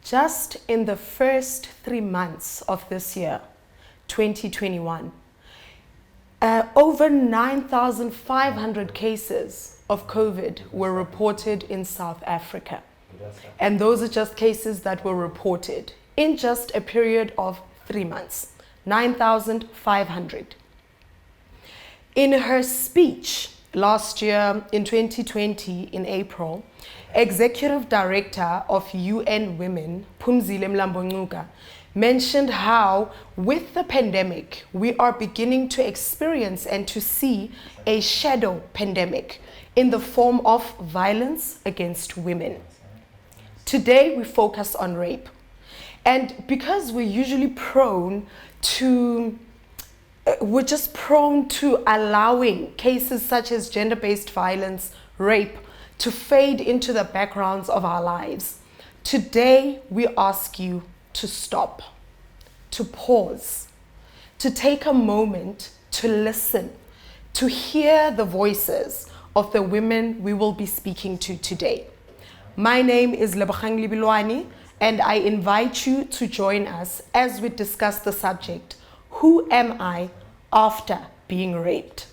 just in the first 3 months of this year, 2021, over 9,500 cases of COVID were reported in South Africa. And those are just cases that were reported in just a period of 3 months, 9,500. In her speech last year in 2020 in April, Executive Director of UN Women, Phumzile Mlambo-Ngcuka, mentioned how with the pandemic, we are beginning to experience and to see a shadow pandemic in the form of violence against women. Today, we focus on rape. And because we're usually we're just prone to allowing cases such as gender-based violence, rape, to fade into the backgrounds of our lives. Today, we ask you to stop, to pause, to take a moment to listen, to hear the voices of the women we will be speaking to today. My name is Lebogang Lebilwane, and I invite you to join us as we discuss the subject, who am I after being raped?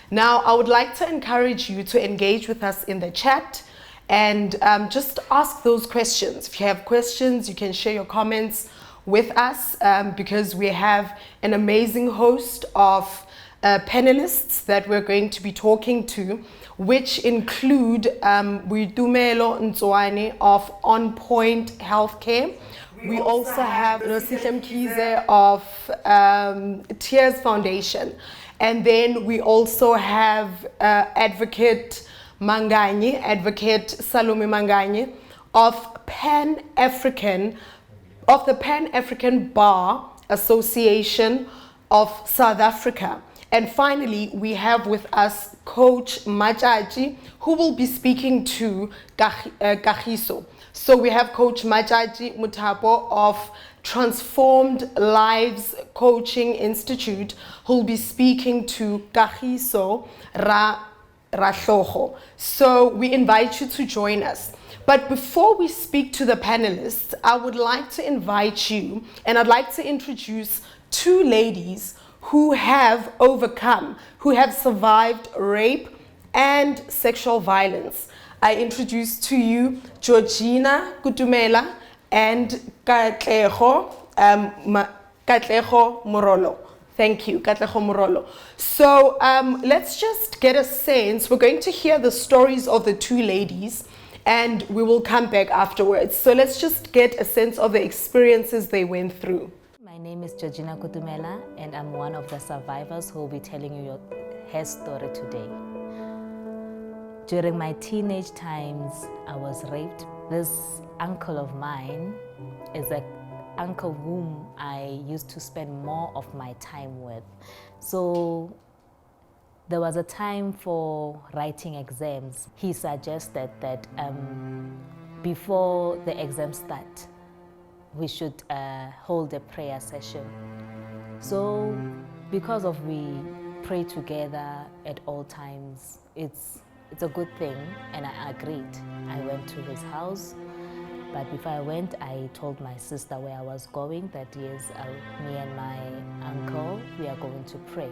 Now, I would like to encourage you to engage with us in the chat and just ask those questions. If you have questions, you can share your comments with us because we have an amazing host of panelists that we're going to be talking to, which include Boitumelo Ntswane of On Point Healthcare. We also have Nosihle Mkhize of Tears Foundation. And then we also have Advocate Salome Manganye of the Pan-African Bar Association of South Africa. And finally, we have with us Coach Majaji, who will be speaking to Kagiso. So we have Coach Majaji Muthapo of Transformed Lives Coaching Institute, who will be speaking to Kagiso Rahlogo. So we invite you to join us. But before we speak to the panelists, I would like to invite you, and I'd like to introduce two ladies who have survived rape and sexual violence. I introduce to you Georgina Kutumela and Katlego Morolo. Thank you, Katlego Morolo. So let's just get a sense. We're going to hear the stories of the two ladies and we will come back afterwards. So let's just get a sense of the experiences they went through. My name is Georgina Kutumela and I'm one of the survivors who will be telling you her story today. During my teenage times, I was raped. This uncle of mine is an uncle whom I used to spend more of my time with. So there was a time for writing exams. He suggested that before the exams start, we should hold a prayer session. So because we pray together at all times, it's a good thing, and I agreed. I went to his house, but before I went, I told my sister where I was going, that yes, me and my uncle, we are going to pray.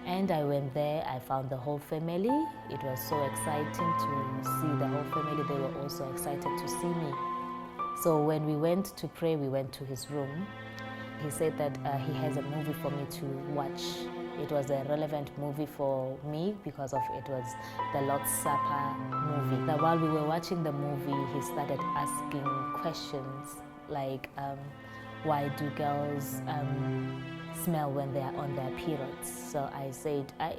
And I went there, I found the whole family. It was so exciting to see the whole family. They were also excited to see me. So when we went to pray, we went to his room. He said that he has a movie for me to watch. It was a relevant movie for me because it was the Lord's Supper movie. That while we were watching the movie, he started asking questions like, why do girls smell when they are on their periods? So I said, I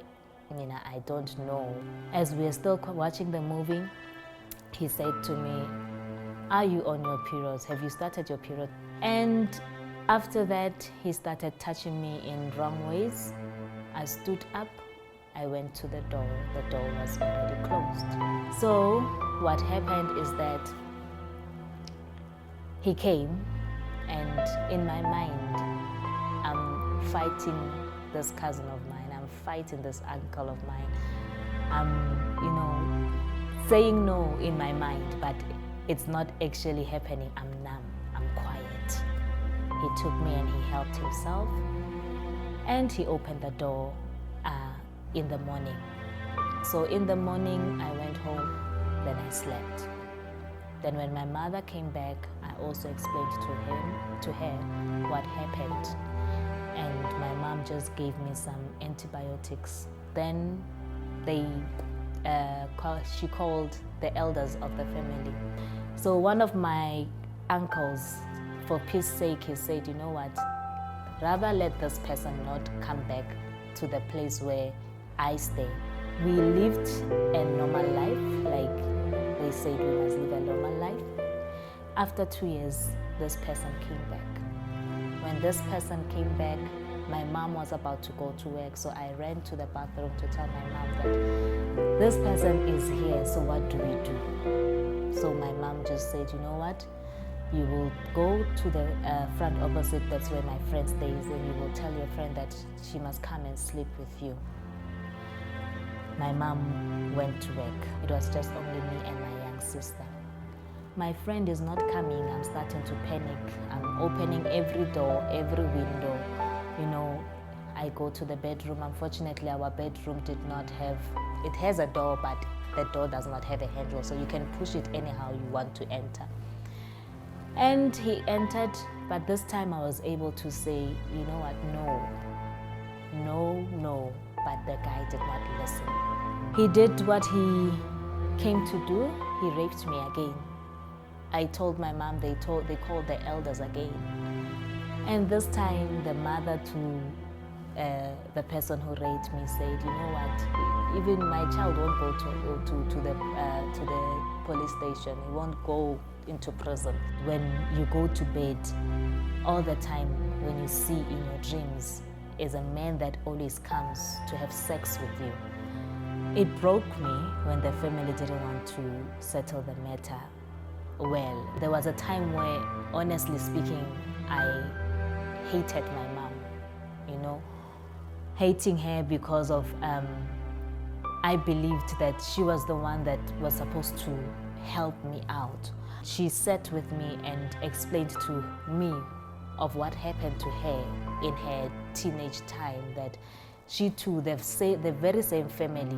don't know. As we were still watching the movie, he said to me, are you on your periods? Have you started your period? And after that, he started touching me in wrong ways. I stood up, I went to the door. The door was already closed. So what happened is that he came, and in my mind, I'm fighting this cousin of mine, I'm fighting this uncle of mine. I'm, saying no in my mind, but it's not actually happening. I'm numb, I'm quiet. He took me and he helped himself, and he opened the door in the morning. So in the morning, I went home, then I slept. Then when my mother came back, I also explained to her what happened. And my mom just gave me some antibiotics. Then she called the elders of the family. So one of my uncles, for peace sake, he said, you know what, rather let this person not come back to the place where I stay. We lived a normal life, like they said we must live a normal life. After 2 years, this person came back. When this person came back, my mom was about to go to work, so I ran to the bathroom to tell my mom that this person is here, so what do we do? So my mom just said, you know what, you will go to the front opposite, that's where my friend stays, and you will tell your friend that she must come and sleep with you. My mom went to work. It was just only me and my young sister. My friend is not coming, I'm starting to panic. I'm opening every door, every window. You know, I go to the bedroom. Unfortunately, our bedroom did not have, it has a door, but the door does not have a handle, so you can push it anyhow you want to enter. And he entered, but this time I was able to say, you know what, no, but the guy did not listen. He did what he came to do. He raped me again. I told my mom, they called the elders again. And this time the mother to the person who raped me said, you know what, even my child won't go to the police station. He won't go into prison. When you go to bed, all the time when you see in your dreams is a man that always comes to have sex with you. It broke me when the family didn't want to settle the matter well. There was a time where, honestly speaking, I hated my mom, you know, hating her because of, I believed that she was the one that was supposed to help me out. She sat with me and explained to me of what happened to her in her teenage time, that she too, the very same family,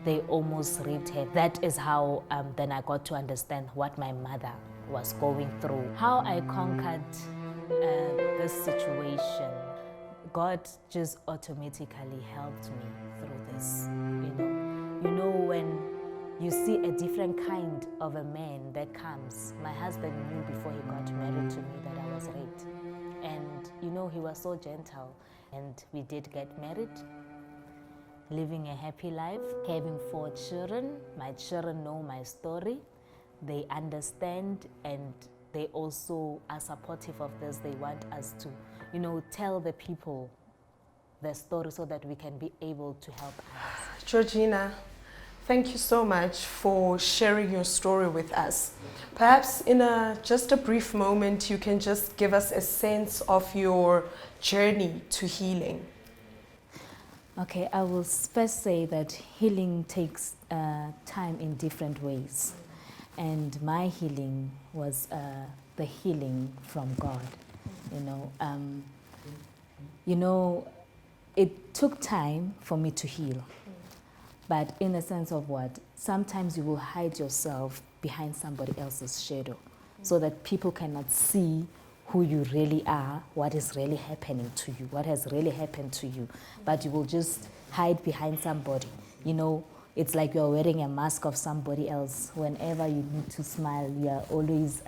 they almost raped her. That is how then I got to understand what my mother was going through. How I conquered this situation, God just automatically helped me through this. You know when you see a different kind of a man that comes. My husband knew before he got married to me that I was raped. And you know, he was so gentle. And we did get married, living a happy life, having 4 children. My children know my story. They understand, and they also are supportive of this. They want us to, you know, tell the people the story so that we can be able to help others. Georgina, thank you so much for sharing your story with us. Perhaps in just a brief moment, you can just give us a sense of your journey to healing. Okay, I will first say that healing takes time in different ways. And my healing was the healing from God. It took time for me to heal. But in the sense of what? Sometimes you will hide yourself behind somebody else's shadow so that people cannot see who you really are, what is really happening to you, what has really happened to you. But you will just hide behind somebody. You know, it's like you're wearing a mask of somebody else. Whenever you need to smile, you are always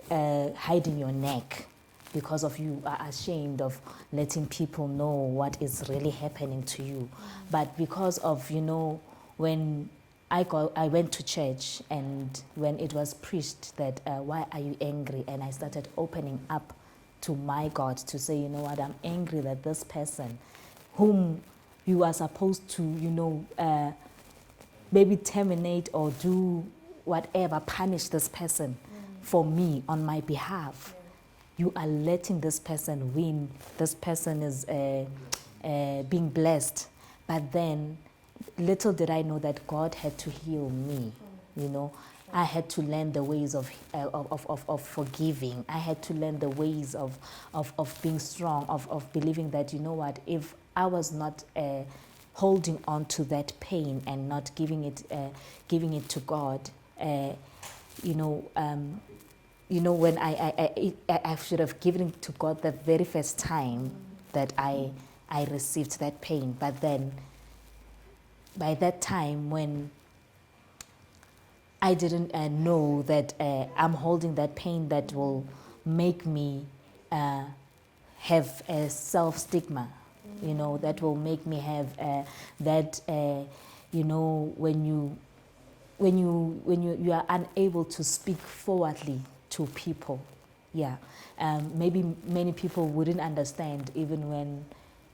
hiding your neck because of you are ashamed of letting people know what is really happening to you. But because of, you know, when I went to church, and when it was preached that, why are you angry? And I started opening up to my God to say, you know what, I'm angry that this person whom you are supposed to, you know, maybe terminate or do whatever, punish this person for me on my behalf. You are letting this person win. This person is being blessed. But then, little did I know that God had to heal me, you know. I had to learn the ways of forgiving. I had to learn the ways of being strong, of believing that, you know what, if I was not holding on to that pain and not giving it to God, when I should have given it to God the very first time that I received that pain. But then, by that time, when I didn't know that I'm holding that pain that will make me have a self-stigma, that will make me have that, when you are unable to speak forwardly to people. Yeah, maybe many people wouldn't understand, even when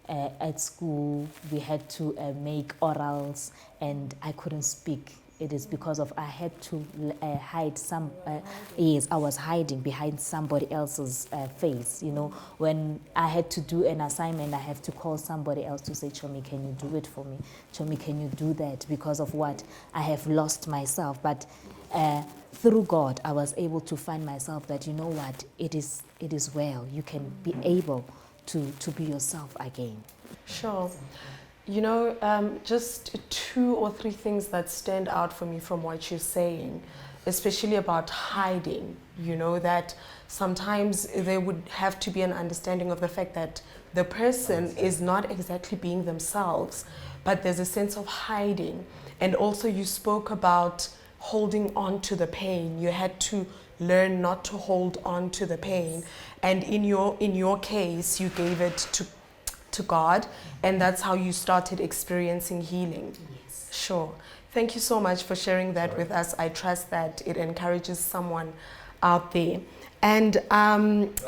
at school we had to make orals and I couldn't speak. It is because of I had to hide I was hiding behind somebody else's face. When I had to do an assignment, I have to call somebody else to say, Chomi, can you do it for me? Chomi, can you do that? Because of what? I have lost myself. But through God, I was able to find myself that, you know what, it is well. You can be able to be yourself again. Sure. Just 2 or 3 things that stand out for me from what you're saying, especially about hiding, that sometimes there would have to be an understanding of the fact that the person is not exactly being themselves, but there's a sense of hiding. And also you spoke about holding on to the pain. You had to learn not to hold on to the pain. And in your case, you gave it to God, and that's how you started experiencing healing. Yes. Sure. Thank you so much for sharing that with us. I trust that it encourages someone out there. And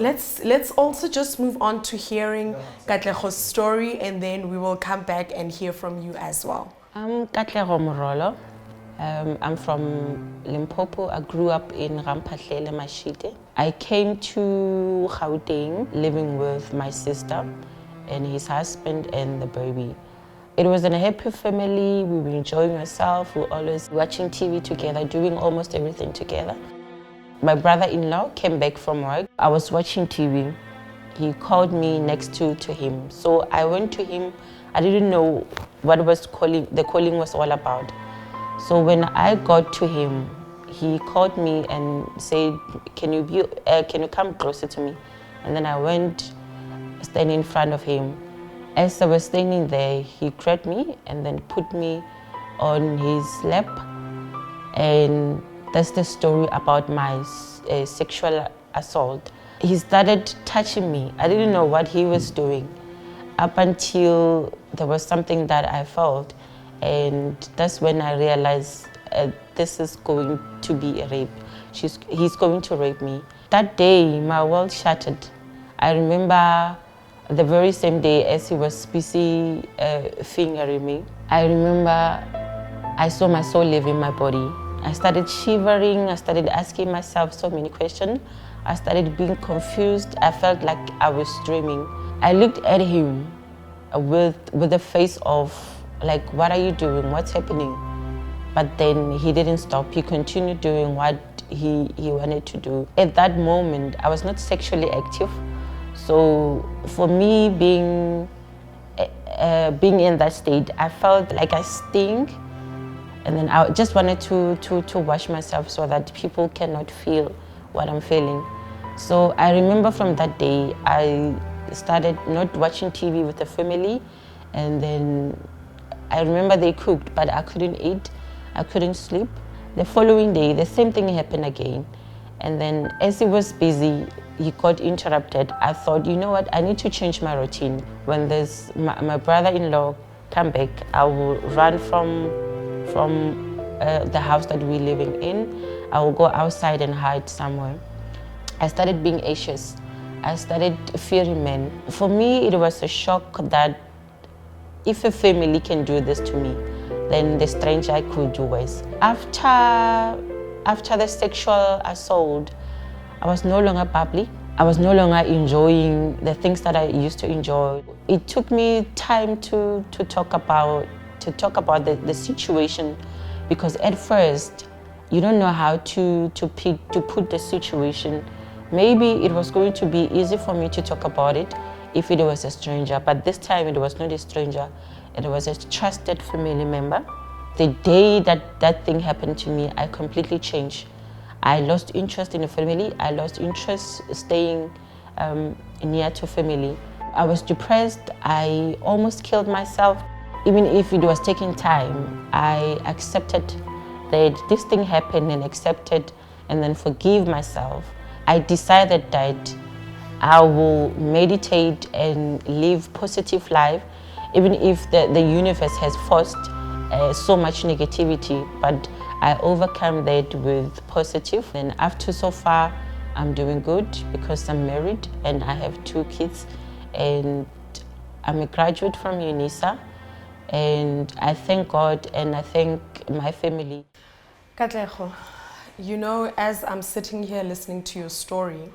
let's also just move on to hearing Katlego's story, and then we will come back and hear from you as well. I'm Katlego Morolo. I'm from Limpopo. I grew up in Ramphahlele, Mashite. I came to Gauteng living with my sister and his husband and the baby. It was a happy family. We were enjoying ourselves. We were always watching TV together, doing almost everything together. My brother-in-law came back from work. I was watching TV. He called me next to him. So I went to him. I didn't know what the calling was all about. So when I got to him, he called me and said, can you come closer to me? And then I went, standing in front of him. As I was standing there, he grabbed me and then put me on his lap. And that's the story about my sexual assault. He started touching me. I didn't know what he was doing up until there was something that I felt. And that's when I realized this is going to be a rape. He's going to rape me. That day, my world shattered. I remember the very same day as he was busy fingering me, I remember I saw my soul leaving my body. I started shivering. I started asking myself so many questions. I started being confused. I felt like I was dreaming. I looked at him with a face of, like, what are you doing? What's happening? But then he didn't stop. He continued doing what he wanted to do. At that moment, I was not sexually active. So for me, being in that state, I felt like I stink. And then I just wanted to wash myself so that people cannot feel what I'm feeling. So I remember from that day, I started not watching TV with the family. And then I remember they cooked, but I couldn't eat. I couldn't sleep. The following day, the same thing happened again. And then as he was busy, he got interrupted. I thought, you know what, I need to change my routine. When there's my brother-in-law come back, I will run from the house that we're living in. I will go outside and hide somewhere. I started being anxious. I started fearing men. For me, it was a shock that if a family can do this to me, then the stranger could do worse. After the sexual assault, I was no longer bubbly. I was no longer enjoying the things that I used to enjoy. It took me time to talk about the situation, because at first you don't know how to put the situation. Maybe it was going to be easy for me to talk about it if it was a stranger, but this time it was not a stranger. It was a trusted family member. The day that thing happened to me, I completely changed. I lost interest in the family. I lost interest staying near to family. I was depressed. I almost killed myself. Even if it was taking time, I accepted that this thing happened and accepted and then forgive myself. I decided that I will meditate and live positive life, even if the universe has forced so much negativity, but I overcome that with positive. And after so far, I'm doing good because I'm married and I have 2 kids, and I'm a graduate from UNISA, and I thank God and I thank my family. Katlego, you know, as I'm sitting here listening to your story,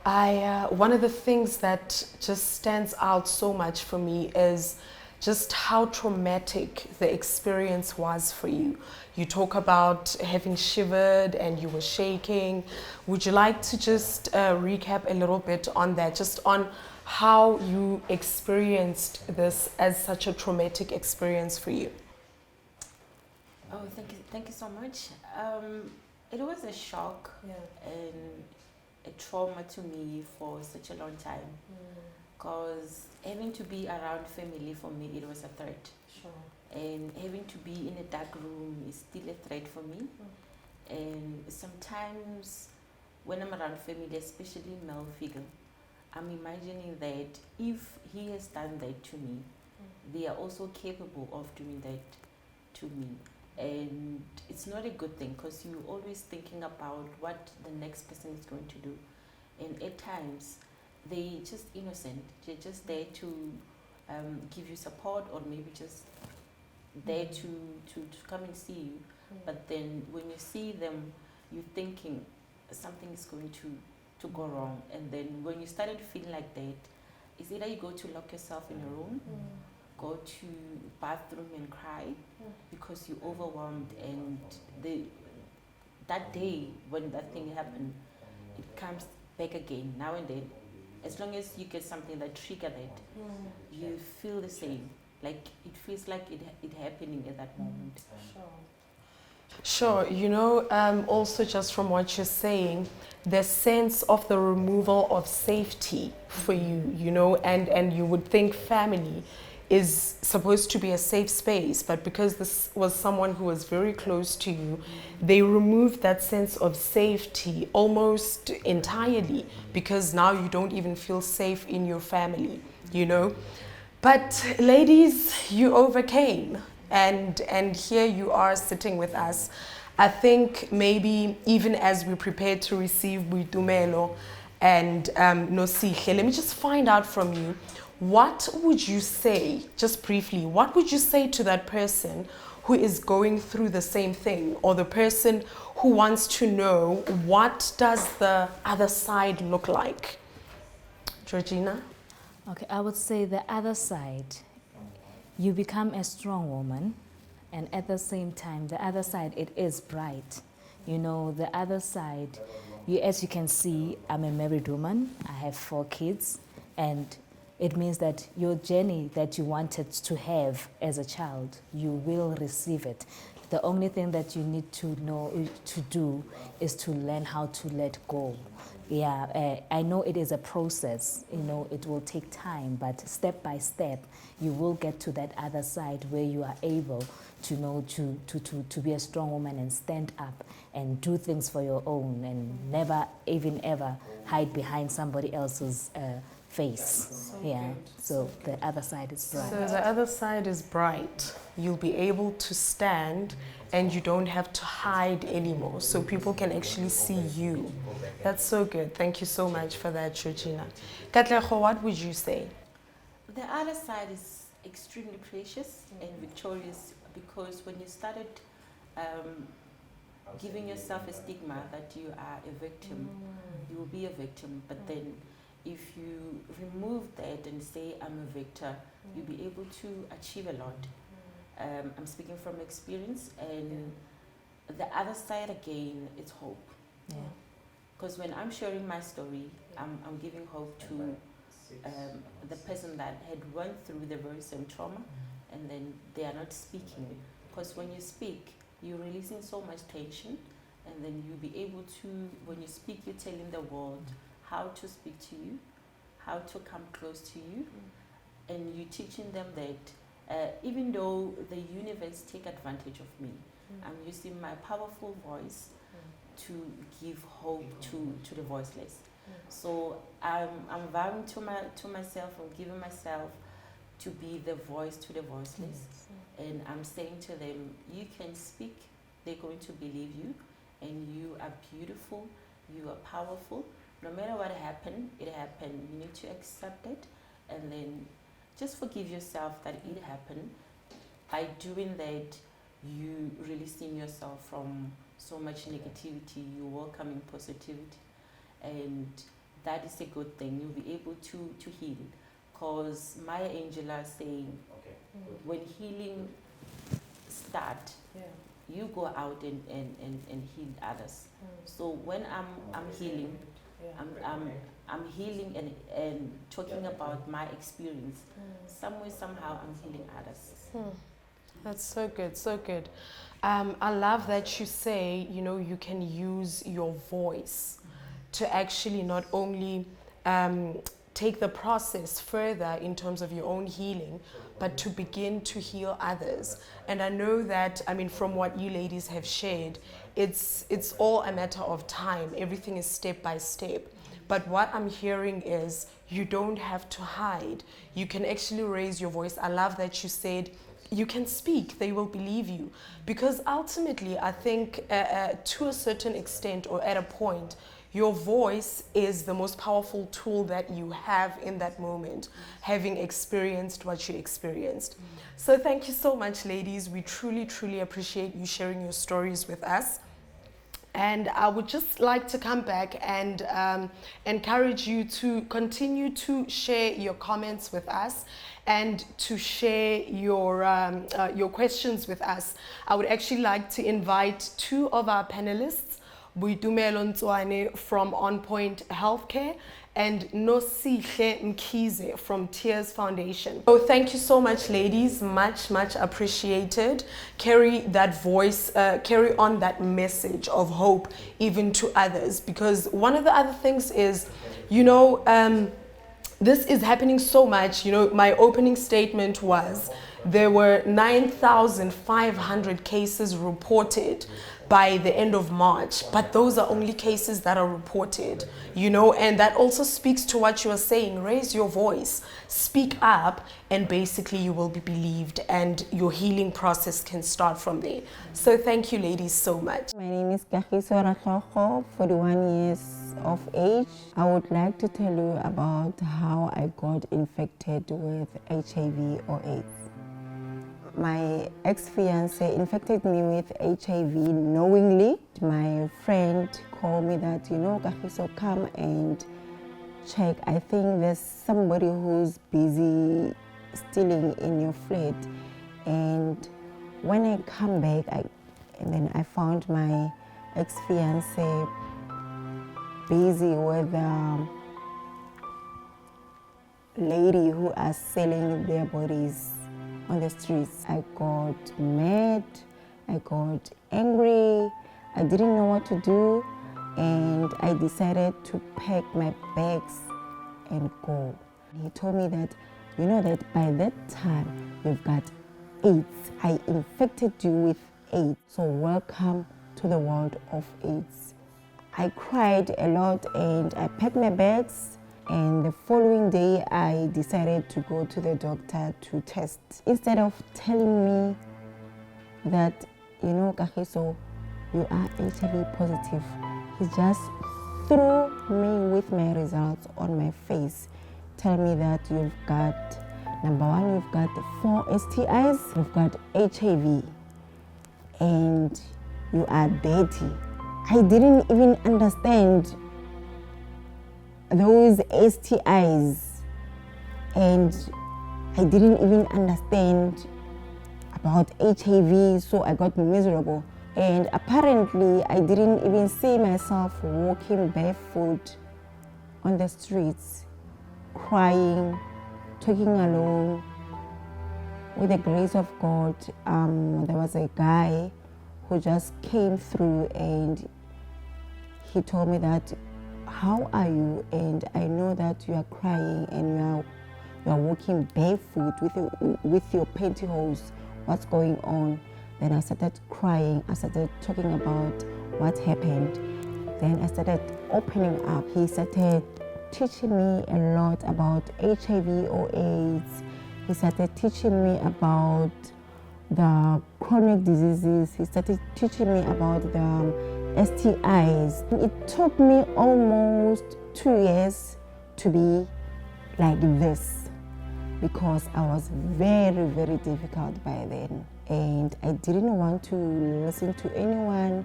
one of the things that just stands out so much for me is just how traumatic the experience was for you. You talk about having shivered and you were shaking. Would you like to just recap a little bit on that, just on how you experienced this as such a traumatic experience for you? Oh, thank you so much. It was a shock and a trauma to me for such a long time. Because having to be around family, for me, it was a threat. Sure. And having to be in a dark room is still a threat for me. And sometimes when I'm around family, especially male figure, I'm imagining that if he has done that to me, they are also capable of doing that to me. And it's not a good thing because you're always thinking about what the next person is going to do. And at times, they're just innocent. They're just there to give you support, or maybe just there to come and see you. But then when you see them, you're thinking something is going to go wrong. And then when you started feeling like that, it's either you go to lock yourself in a room, go to bathroom and cry because you're overwhelmed, and that day when that thing happened, it comes back again now and then. As long as you get something that trigger that, you feel the same. Like it feels like it happening at that moment. Sure, you know, also just from what you're saying, the sense of the removal of safety for you, you know, and you would think family is supposed to be a safe space, but because this was someone who was very close to you, they removed that sense of safety almost entirely, because now you don't even feel safe in your family, you know. But ladies, you overcame, and here you are sitting with us. I think maybe even as we prepare to receive Buitumelo and Nosihle, let me just find out from you, what would you say, just briefly, what would you say to that person who is going through the same thing, or the person who wants to know what does the other side look like? Georgina? Okay, I would say the other side, you become a strong woman, and at the same time, the other side, it is bright. You know, the other side, as you can see, I'm a married woman, I have 4 kids, and it means that your journey that you wanted to have as a child, you will receive it. The only thing that you need to know to do is to learn how to let go. Yeah, I know it is a process, you know, it will take time, but step by step, you will get to that other side where you are able to know to be a strong woman and stand up and do things for your own, and never even ever hide behind somebody else's face. So the other side is bright. So the other side is bright. You'll be able to stand and you don't have to hide anymore. So people can actually see you. That's so good. Thank you so much for that, Georgina. Katlego, what would you say? The other side is extremely precious and victorious, because when you started giving yourself a stigma that you are a victim, you will be a victim, but then if you remove that and say I'm a victor, you'll be able to achieve a lot. I'm speaking from experience, and the other side again, it's hope. Yeah. Because when I'm sharing my story, I'm giving hope to the person that had run through the very same trauma, and then they are not speaking. Because when you speak, you're releasing so much tension, and then you'll be able to, when you speak, you're telling the world how to speak to you, how to come close to you, and you're teaching them that even though the universe take advantage of me, I'm using my powerful voice to give hope to the voiceless. So I'm vowing to myself, I'm giving myself to be the voice to the voiceless. And I'm saying to them, you can speak, they're going to believe you, and you are beautiful, you are powerful. No matter what happened, it happened. You need to accept it, and then just forgive yourself that it happened. By doing that, you releasing yourself from so much negativity, you're welcoming positivity, and that is a good thing. You'll be able to heal. Because Maya Angelou is saying, when healing start, you go out and heal others. So when I'm healing, I'm healing and talking about my experience. Somewhere, somehow, I'm healing others. That's so good, so good. I love that you say, you know, you can use your voice to actually not only take the process further in terms of your own healing, but to begin to heal others. And I know that, I mean, from what you ladies have shared, it's all a matter of time. Everything is step by step. But what I'm hearing is you don't have to hide. You can actually raise your voice. I love that you said you can speak, they will believe you. Because ultimately, I think to a certain extent or at a point, your voice is the most powerful tool that you have in that moment, having experienced what you experienced. So thank you so much, ladies. We truly, truly appreciate you sharing your stories with us. And I would just like to come back and encourage you to continue to share your comments with us and to share your questions with us. I would actually like to invite two of our panelists, Boitumelo Ntswane from On Point Healthcare and Nosihle Mkhize from Tears Foundation. So thank you so much, ladies. Much, much appreciated. Carry that voice, carry on that message of hope even to others. Because one of the other things is, you know, this is happening so much. You know, my opening statement was there were 9,500 cases reported by the end of March, but those are only cases that are reported, you know, and that also speaks to what you are saying. Raise your voice, speak up, and basically you will be believed and your healing process can start from there. So thank you, ladies, so much. My name is Kagiso Ratlhogo, 41 years of age. I would like to tell you about how I got infected with HIV or AIDS. My ex-fiancé infected me with HIV knowingly. My friend called me that, you know, Kagiso, come and check. I think there's somebody who's busy stealing in your flat. And when I come back, and then I found my ex-fiancé busy with a lady who are selling their bodies on the streets. I got mad, I got angry, I didn't know what to do, and I decided to pack my bags and go. He told me that, you know that by that time you've got AIDS. I infected you with AIDS, so welcome to the world of AIDS. I cried a lot and I packed my bags. And the following day, I decided to go to the doctor to test. Instead of telling me that, you know, Kagiso, you are HIV positive, he just threw me with my results on my face. Tell me that you've got, number one, you've got 4 STIs, you've got HIV, and you are dirty. I didn't even understand those STIs, and I didn't even understand about HIV, so I got miserable. And apparently, I didn't even see myself walking barefoot on the streets, crying, talking alone. With the grace of God, there was a guy who just came through and he told me that, how are you? And I know that you are crying and you are walking barefoot with your pantyhose. What's going on? Then I started crying. I started talking about what happened. Then I started opening up. He started teaching me a lot about HIV or AIDS. He started teaching me about the chronic diseases. He started teaching me about the STIs. It took me almost 2 years to be like this because I was very, very difficult by then. And I didn't want to listen to anyone.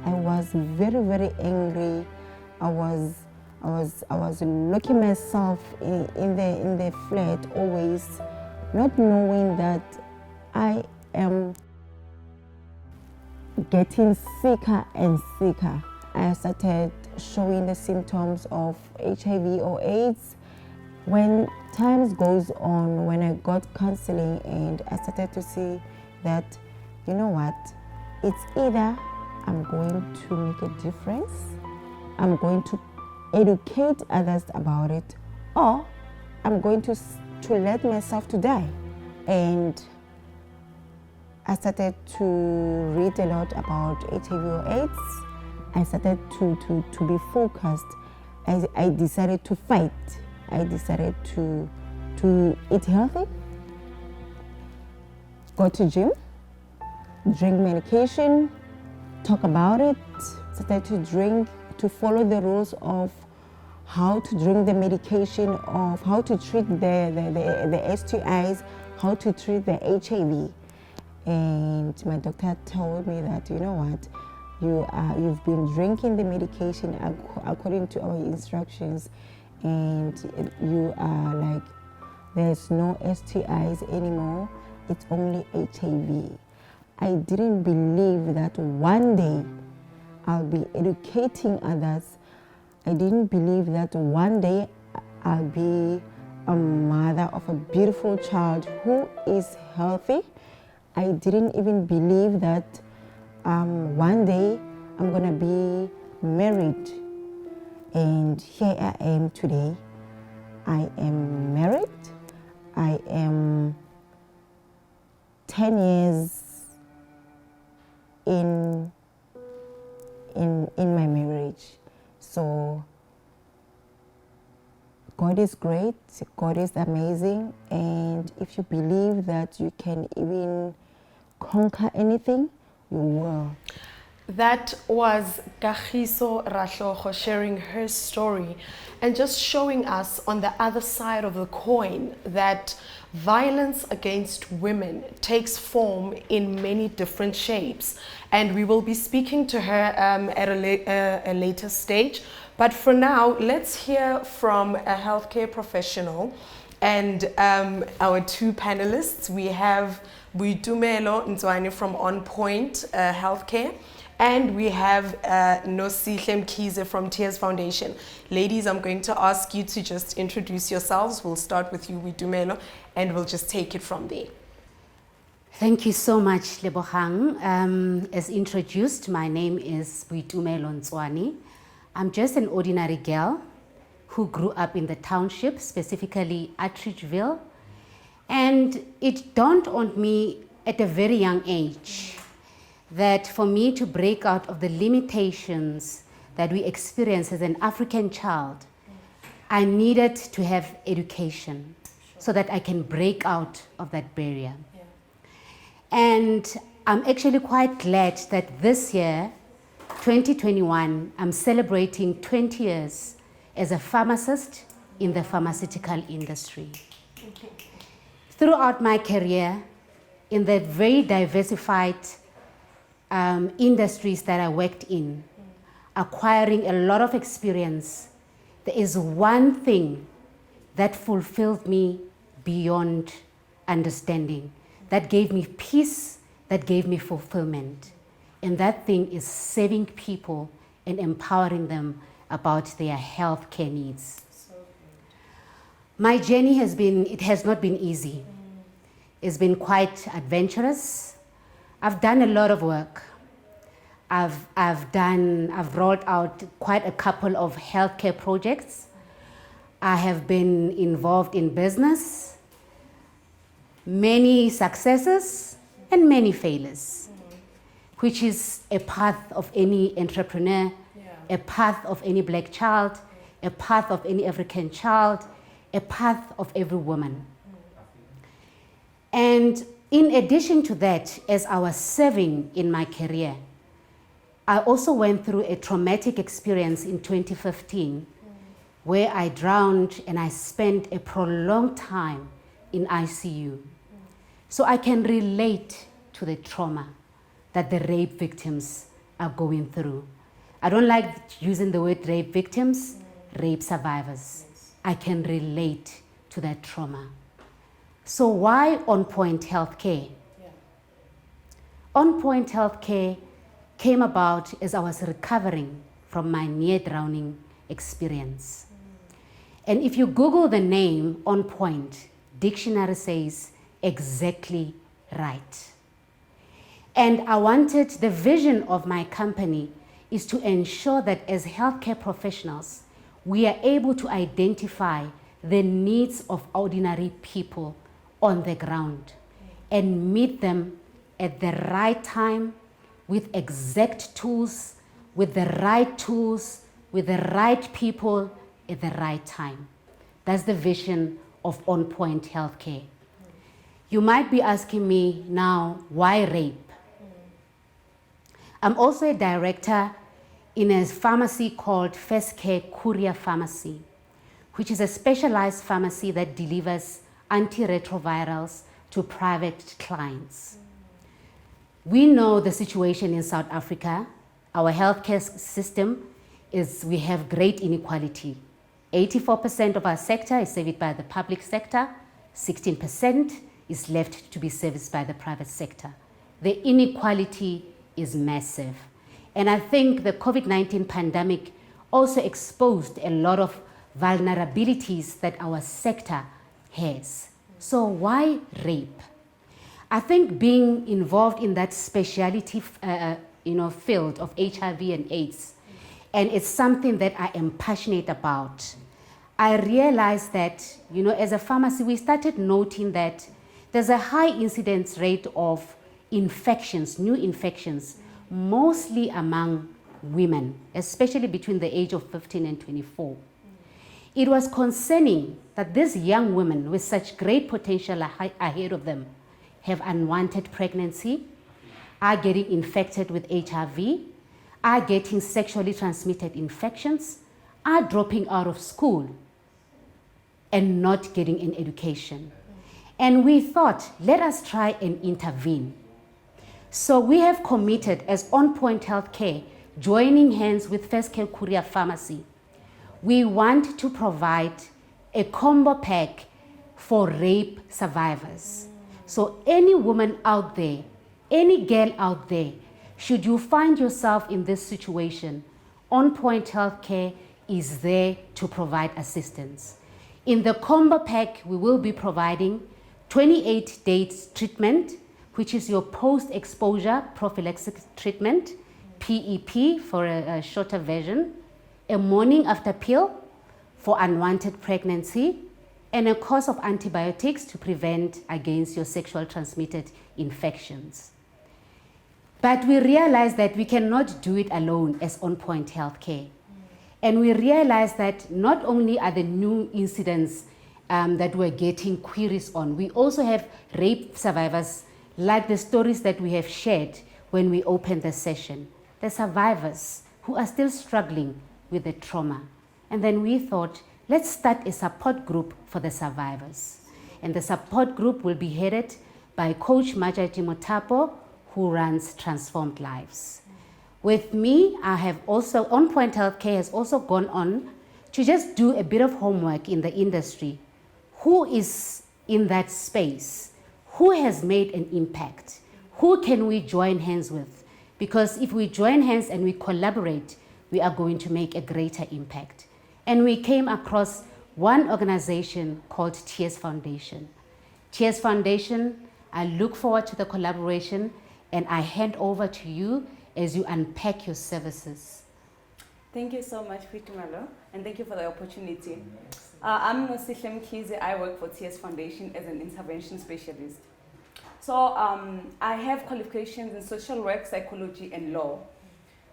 I was very, very angry. I was looking myself in the flat always, not knowing that I am getting sicker and sicker. I started showing the symptoms of HIV or AIDS. When times goes on, when I got counseling and I started to see that, you know what, it's either I'm going to make a difference, I'm going to educate others about it, or I'm going to let myself to die. And I started to read a lot about HIV or AIDS. I started to be focused. I decided to fight. I decided to eat healthy, go to gym, drink medication, talk about it, started to drink, to follow the rules of how to drink the medication, of how to treat the STIs, how to treat the HIV. And my doctor told me that, you know what, you've been drinking the medication according to our instructions, and you are like, there's no STIs anymore, it's only HIV. I didn't believe that one day I'll be educating others. I didn't believe that one day I'll be a mother of a beautiful child who is healthy. I didn't even believe that one day I'm gonna be married. And here I am today. I am married. I am 10 years in my marriage. So God is great, God is amazing, and if you believe that you can even conquer anything, you will. That was Kagiso Rahlogo sharing her story and just showing us on the other side of the coin that violence against women takes form in many different shapes. And we will be speaking to her at a later stage. But for now, let's hear from a healthcare professional and our two panelists. We have Boitumelo Ntswane from On Point Healthcare, and we have Nosihle Mkhize from Tears Foundation. Ladies, I'm going to ask you to just introduce yourselves. We'll start with you, Boitumelo, and we'll just take it from there. Thank you so much, Lebohang. As introduced, my name is Boitumelo Ntswane. I'm just an ordinary girl who grew up in the township, specifically Attridgeville. And it dawned on me at a very young age that for me to break out of the limitations that we experience as an African child, I needed to have education so that I can break out of that barrier. Yeah. And I'm actually quite glad that this year, 2021, I'm celebrating 20 years as a pharmacist in the pharmaceutical industry. Throughout my career, in the very diversified industries that I worked in, acquiring a lot of experience, there is one thing that fulfilled me beyond understanding, that gave me peace, that gave me fulfillment. And that thing is saving people and empowering them about their health care needs. My journey has not been easy. It's been quite adventurous. I've done a lot of work. I've rolled out quite a couple of healthcare projects. I have been involved in business, many successes and many failures, which is a path of any entrepreneur, a path of any black child, a path of any African child, a path of every woman. And in addition to that, as I was serving in my career, I also went through a traumatic experience in 2015 where I drowned and I spent a prolonged time in ICU. So I can relate to the trauma that the rape victims are going through. I don't like using the word rape victims, rape survivors. I can relate to that trauma. So why On Point Healthcare? On Point Healthcare came about as I was recovering from my near drowning experience. And if you Google the name On Point, dictionary says exactly right. And I wanted, the vision of my company is to ensure that as healthcare professionals, we are able to identify the needs of ordinary people on the ground and meet them at the right time with exact tools, with the right tools, with the right people at the right time. That's the vision of On Point Healthcare. You might be asking me now, why rape? I'm also a director in a pharmacy called First Care Courier Pharmacy, which is a specialized pharmacy that delivers antiretrovirals to private clients. We know the situation in South Africa. Our healthcare system is, we have great inequality. 84% of our sector is serviced by the public sector, 16% is left to be serviced by the private sector. The inequality is massive. And I think the COVID-19 pandemic also exposed a lot of vulnerabilities that our sector has. So why rape? I think being involved in that specialty field of HIV and AIDS, and it's something that I am passionate about, I realized that, as a pharmacy, we started noting that there's a high incidence rate of infections, new infections, mostly among women, especially between the age of 15 and 24. It was concerning that these young women with such great potential ahead of them have unwanted pregnancy, are getting infected with HIV, are getting sexually transmitted infections, are dropping out of school and not getting an education. And we thought, let us try and intervene. So we have committed as On Point Healthcare, joining hands with First Care Courier Pharmacy. We want to provide a combo pack for rape survivors. So any woman out there, any girl out there, should you find yourself in this situation, On Point Healthcare is there to provide assistance. In the combo pack, we will be providing 28 days treatment, which is your post-exposure prophylaxis treatment, PEP for a shorter version, a morning after pill for unwanted pregnancy, and a course of antibiotics to prevent against your sexual transmitted infections. But we realized that we cannot do it alone as On Point Healthcare. And we realized that not only are the new incidents that we're getting queries on, we also have rape survivors, like the stories that we have shared when we opened the session. The survivors who are still struggling with the trauma. And then we thought, let's start a support group for the survivors. And the support group will be headed by Coach Majaji Motapo, who runs Transformed Lives. With me, I have also, On Point Healthcare has also gone on to just do a bit of homework in the industry. Who is in that space? Who has made an impact? Who can we join hands with? Because if we join hands and we collaborate, we are going to make a greater impact. And we came across one organization called Tears Foundation. Tears Foundation, I look forward to the collaboration, and I hand over to you as you unpack your services. Thank you so much, Pitumalo, and thank you for the opportunity. I'm Nosihle Mkhize. I work for Tears Foundation as an intervention specialist. So I have qualifications in social work, psychology, and law.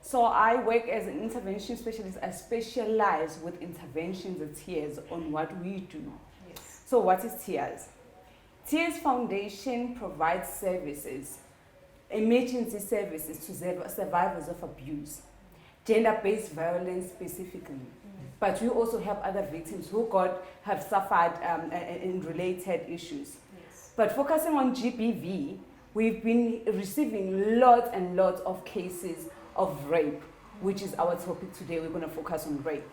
So I work as an intervention specialist. I specialize with interventions at Tears on what we do. Yes. So what is Tears? Tears Foundation provides services, emergency services to survivors of abuse, gender-based violence specifically. But we also have other victims who have suffered in related issues. Yes. But focusing on GBV, we've been receiving lots and lots of cases of rape, which is our topic today. We're going to focus on rape.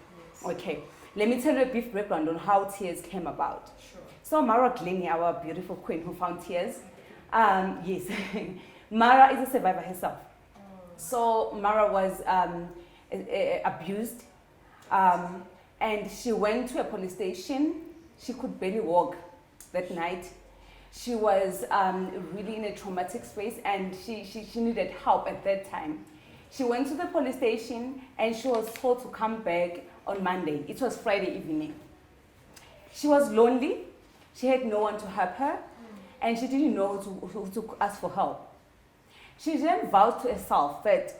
Yes. Okay, let me tell you a brief background on how Tears came about. Sure. So Mara Glennie, our beautiful queen who found Tears, yes, Mara is a survivor herself. So Mara was abused, and she went to a police station. She could barely walk that night. She was really in a traumatic space, and she needed help at that time. She went to the police station, and she was told to come back on Monday. It was Friday evening. She was lonely. She had no one to help her, and she didn't know who to ask for help. She then vowed to herself that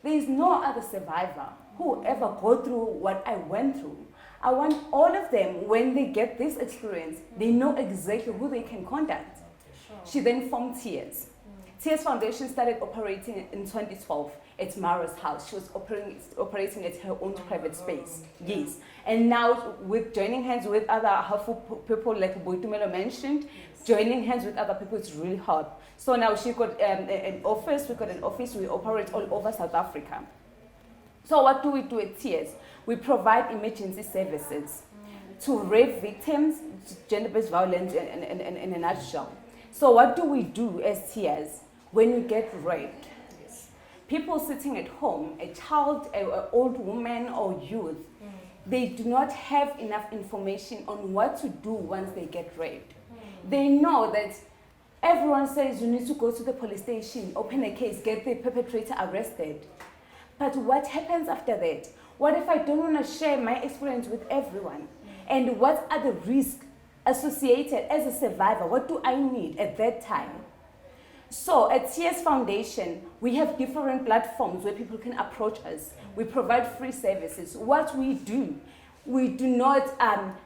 there is no other survivor who will ever go through what I went through. I want all of them, when they get this experience, they know exactly who they can contact. Sure. She then formed Tears. Tears Foundation started operating in 2012 at Mara's house. She was operating at her own private space. Yes. And now, with joining hands with other helpful people, like Boitumelo mentioned, joining hands with other people, it's really hard. So now she got an office. We got an office. We operate all over South Africa. So what do we do at Tears? We provide emergency services to rape victims, gender-based violence in a nutshell. So what do we do as Tears when you get raped? People sitting at home, a child, an old woman or youth, they do not have enough information on what to do once they get raped. They know that everyone says you need to go to the police station, open a case, get the perpetrator arrested. But what happens after that? What if I don't want to share my experience with everyone? And what are the risks associated as a survivor? What do I need at that time? So at Tears Foundation, we have different platforms where people can approach us. We provide free services. What we do not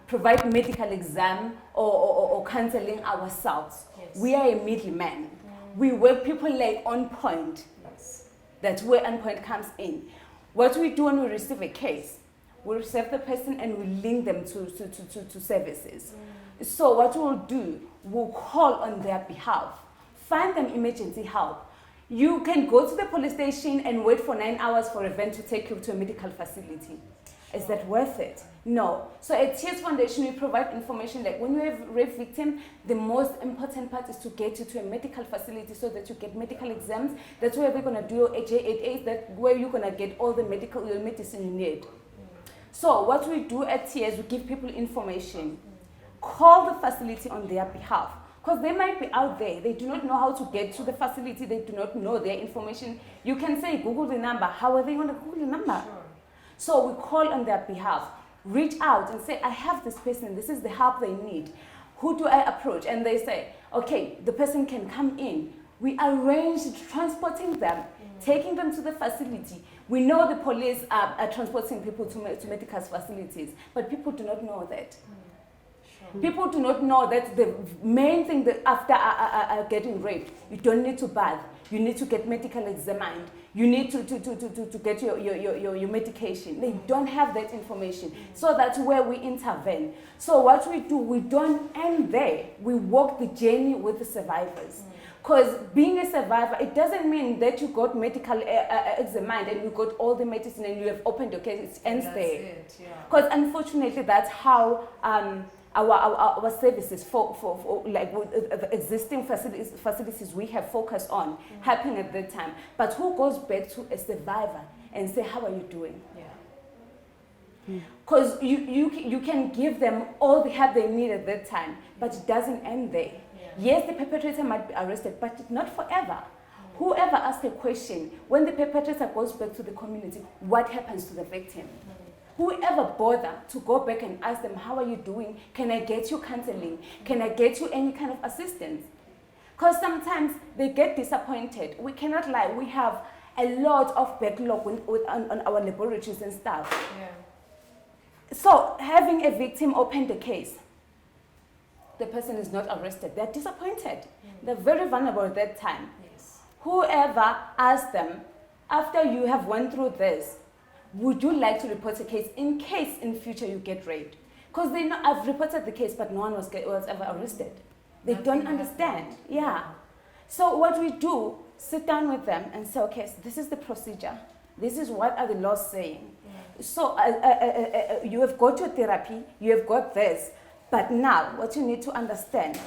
provide medical exam or counseling ourselves. Yes. We are a middleman. We work people like On Point. Yes. That's where On Point comes in. What we do when we receive a case, we receive the person and we link them to services. So what we'll do, we'll call on their behalf, find them emergency help. You can go to the police station and wait for 9 hours for a van to take you to a medical facility. Is that worth it? No. So at Tears Foundation, we provide information like when you have a rape victim, the most important part is to get you to a medical facility so that you get medical exams. That's where we're going to do your HA88, that's where you're going to get all the your medicine you need. So what we do at Tears, we give people information. Call the facility on their behalf. Because they might be out there, they do not know how to get to the facility, they do not know their information. You can say, Google the number. How are they going to Google the number? Sure. So we call on their behalf, reach out and say, I have this person, this is the help they need. Who do I approach? And they say, okay, the person can come in. We arrange transporting them, taking them to the facility. We know the police are transporting people to medical facilities, but people do not know that. People do not know that the main thing that after getting raped, you don't need to bath. You need to get medical examined. You need to get your medication. They don't have that information. So that's where we intervene. So what we do, we don't end there. We walk the journey with the survivors. Because being a survivor, it doesn't mean that you got medical examined and you got all the medicine and you have opened your case. It ends there. Because unfortunately, that's how our services for like the existing facilities we have focused on happening at that time. But who goes back to a survivor and say, how are you doing? Because you can give them all the help they need at that time, but it doesn't end there. Yes, the perpetrator might be arrested, but not forever. Whoever asks a question, when the perpetrator goes back to the community, what happens to the victim? Whoever bother to go back and ask them, how are you doing? Can I get you counseling? Can I get you any kind of assistance? Because sometimes they get disappointed. We cannot lie. We have a lot of backlog on our laboratories and stuff. So having a victim open the case, the person is not arrested. They're disappointed. They're very vulnerable at that time. Whoever asks them, after you have went through this, would you like to report a case in case in future you get raped? Because they know I've reported the case, but no one was ever arrested. They don't understand. So what we do, sit down with them and say, okay, so this is the procedure. This is what are the laws saying. So you have got your therapy, you have got this, but now what you need to understand,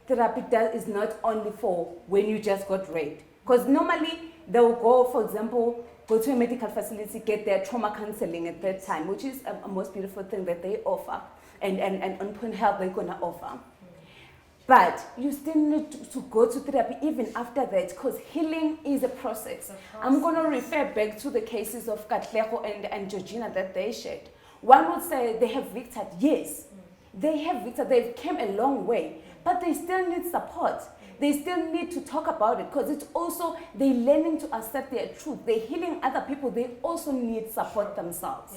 therapy is not only for when you just got raped. Because normally they will go, for example, go to a medical facility, get their trauma counseling at that time, which is a most beautiful thing that they offer, and on Point Health they're gonna offer. But you still need to go to therapy even after that, because healing is a process. I'm going to refer back to the cases of Katlego and Georgina that they shared. One would say they have victored. Yes, they have victored. They've come a long way, but they still need support. They still need to talk about it, because it's also they're learning to accept their truth. They're healing other people. They also need support themselves.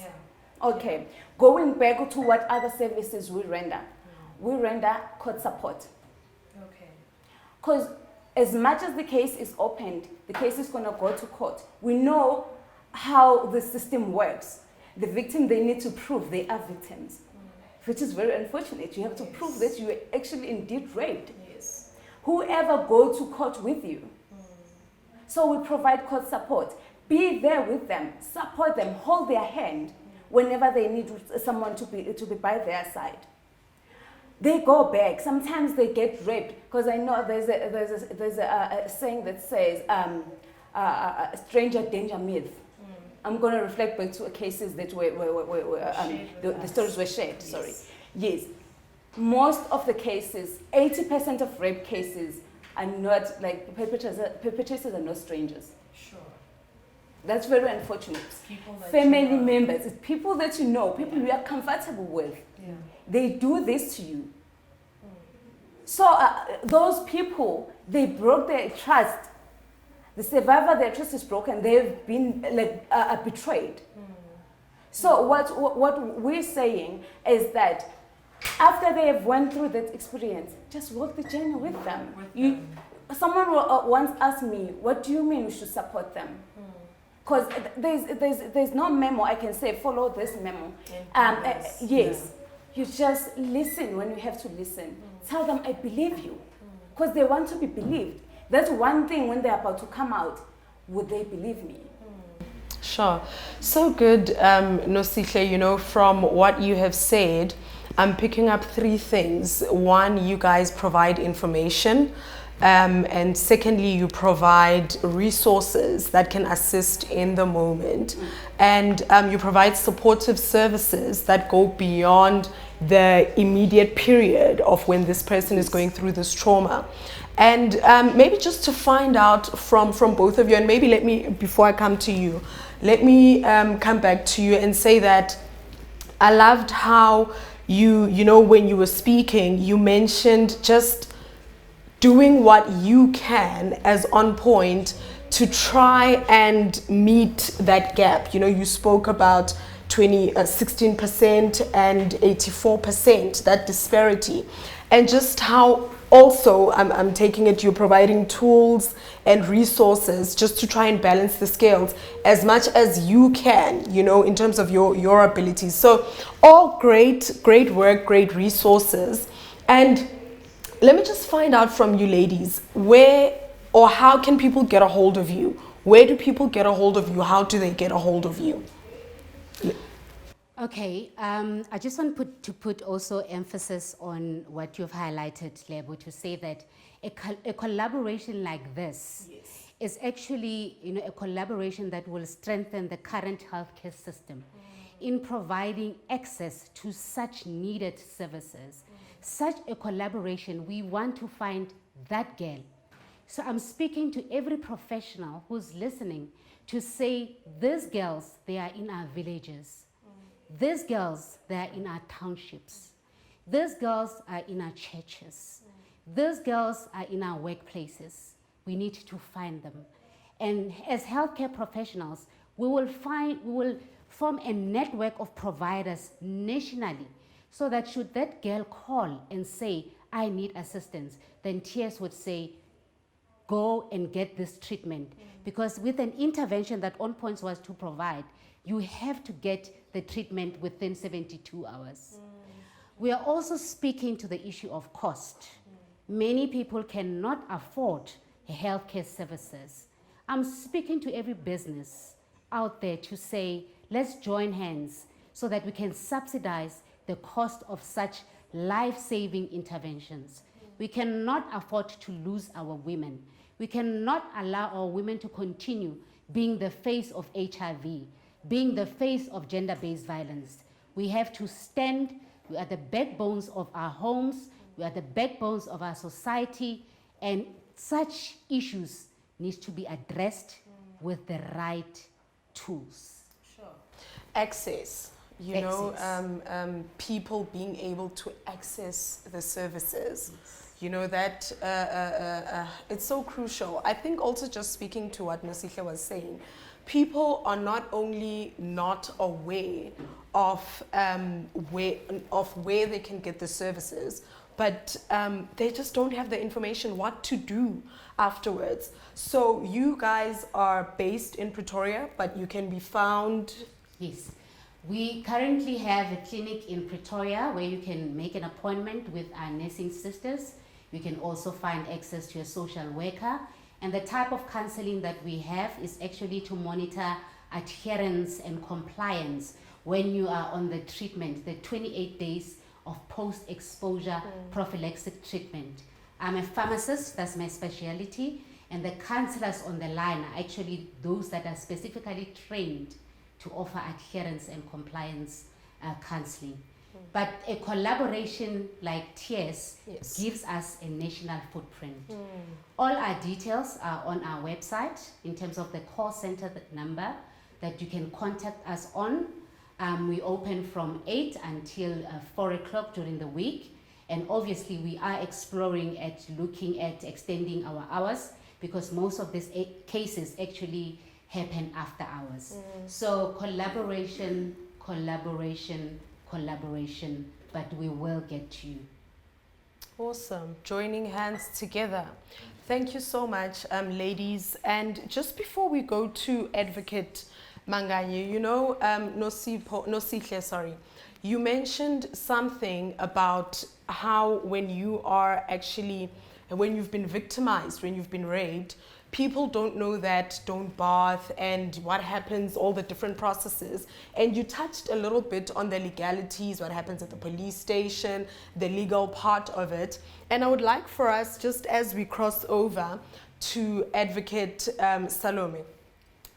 Okay, going back to what other services we render. We render court support. Because as much as the case is opened, the case is going to go to court. We know how the system works. The victim, they need to prove they are victims, which is very unfortunate. You have to prove that you were actually indeed raped. Whoever go to court with you. So we provide court support. Be there with them, support them, hold their hand whenever they need someone to be by their side. They go back. Sometimes they get raped, because I know there's a saying that says stranger danger myth. I'm going to reflect back to cases that the stories were shared. Sorry. Yes. Most of the cases, 80% of rape cases are not, like, perpetrators are not strangers. That's very unfortunate. Family members, it's people that you know, people you are comfortable with. They do this to you. So those people, they broke their trust. The survivor, their trust is broken. They've been betrayed. So what we're saying is that after they have went through that experience, just walk the journey with them. Someone once asked me, what do you mean we should support them? Because there's no memo I can say, follow this memo. Yes. You just listen when you have to listen. Tell them, I believe you. Because they want to be believed. That's one thing when they're about to come out. Would they believe me? Sure. So good, Nosihle, from what you have said, I'm picking up three things. One, you guys provide information. And secondly, you provide resources that can assist in the moment. And you provide supportive services that go beyond the immediate period of when this person is going through this trauma. And maybe just to find out from both of you, and maybe let me, before I come to you, let me come back to you and say that I loved how when you were speaking, you mentioned just doing what you can as on point to try and meet that gap. You spoke about 16% and 84%, that disparity. And just how also, I'm taking it, you're providing tools and resources just to try and balance the scales as much as you can, in terms of your abilities. So all great work, great resources. And let me just find out from you ladies, where or how can people get a hold of you? Where do people get a hold of you? How do they get a hold of you? Okay, I just want to put also emphasis on what you've highlighted, Lebo, to say that a collaboration like this is actually, a collaboration that will strengthen the current healthcare system in providing access to such needed services. Such a collaboration, we want to find that girl. So I'm speaking to every professional who's listening to say, these girls, they are in our villages. These girls, they are in our townships. These girls are in our churches. These girls are in our workplaces. We need to find them. And as healthcare professionals, we will form a network of providers nationally, so that should that girl call and say, I need assistance, then TS would say, go and get this treatment. Because with an intervention that On Points was to provide, you have to get the treatment within 72 hours. We are also speaking to the issue of cost. Many people cannot afford healthcare services. I'm speaking to every business out there to say, let's join hands so that we can subsidize the cost of such life-saving interventions. We cannot afford to lose our women. We cannot allow our women to continue being the face of HIV, being the face of gender-based violence. We have to stand. We are the backbones of our homes. We are the backbones of our society. And such issues need to be addressed with the right tools. Sure. Access. People being able to access the services. That it's so crucial. I think also, just speaking to what Nosihle was saying, people are not only not aware of where they can get the services, but they just don't have the information what to do afterwards. So you guys are based in Pretoria, but you can be found... Yes. We currently have a clinic in Pretoria where you can make an appointment with our nursing sisters. You can also find access to a social worker. And the type of counseling that we have is actually to monitor adherence and compliance when you are on the treatment, the 28 days of post-exposure prophylactic treatment. I'm a pharmacist, that's my specialty, and the counselors on the line are actually those that are specifically trained to offer adherence and compliance counseling. But a collaboration like TS gives us a national footprint. All our details are on our website in terms of the call center number that you can contact us on. We open from 8 until 4 o'clock during the week. And obviously we are exploring at looking at extending our hours, because most of these cases actually happen after hours. So collaboration, but we will get to you. Awesome. Joining hands together. Thank you so much, ladies. And just before we go to Advocate Manganyi, Nosihle, you mentioned something about how when you've been victimized, when you've been raped, people don't know that, don't bath, and what happens, all the different processes. And you touched a little bit on the legalities, what happens at the police station, the legal part of it. And I would like for us, just as we cross over to Advocate Salome,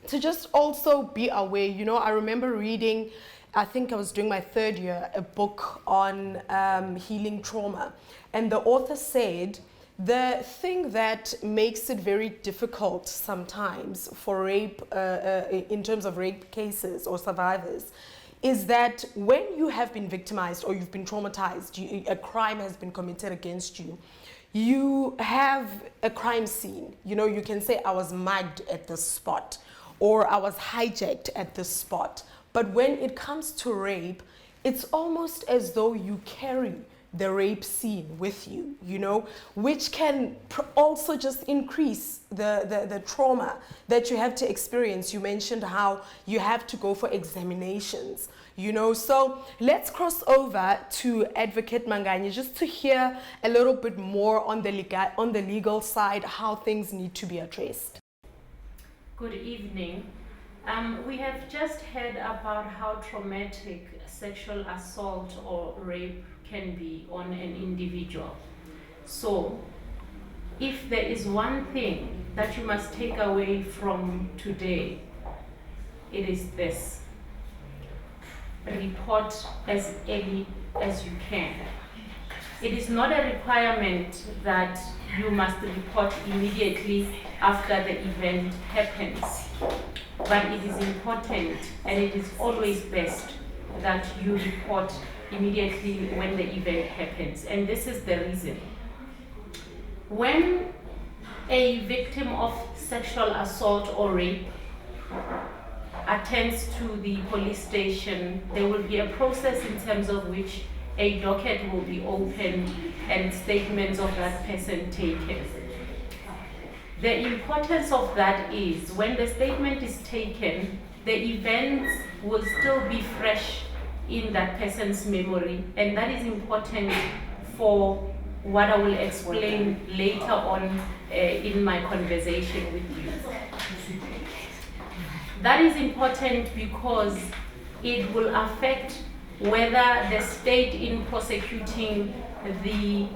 to just also be aware. I remember reading, I think I was doing my 3rd year, a book on healing trauma. And the author said, the thing that makes it very difficult sometimes for rape, in terms of rape cases or survivors, is that when you have been victimized or you've been traumatized, a crime has been committed against you, you have a crime scene. You can say, I was mugged at this spot, or I was hijacked at this spot. But when it comes to rape, it's almost as though you carry the rape scene with you, which can also just increase the trauma that you have to experience. You mentioned how you have to go for examinations, So let's cross over to Advocate Manganyi just to hear a little bit more on the legal side, how things need to be addressed. Good evening. We have just heard about how traumatic sexual assault or rape can be on an individual. So, if there is one thing that you must take away from today, it is this: report as early as you can. It is not a requirement that you must report immediately after the event happens, but it is important, and it is always best that you report immediately when the event happens. And this is the reason. When a victim of sexual assault or rape attends to the police station, there will be a process in terms of which a docket will be opened and statements of that person taken. The importance of that is when the statement is taken, the events will still be fresh in that person's memory, and that is important for what I will explain later on in my conversation with you. That is important because it will affect whether the state in prosecuting the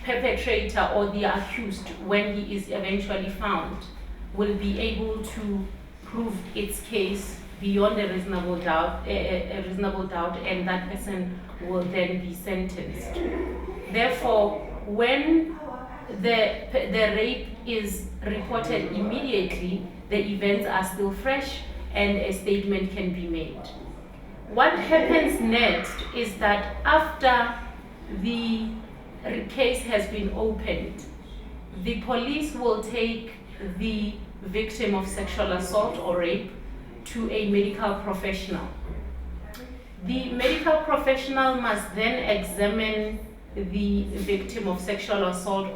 perpetrator or the accused, when he is eventually found, will be able to prove its case beyond a reasonable doubt, and that person will then be sentenced. Therefore, when the rape is reported immediately, the events are still fresh and a statement can be made. What happens next is that after the case has been opened, the police will take the victim of sexual assault or rape to a medical professional. The medical professional must then examine the victim of sexual assault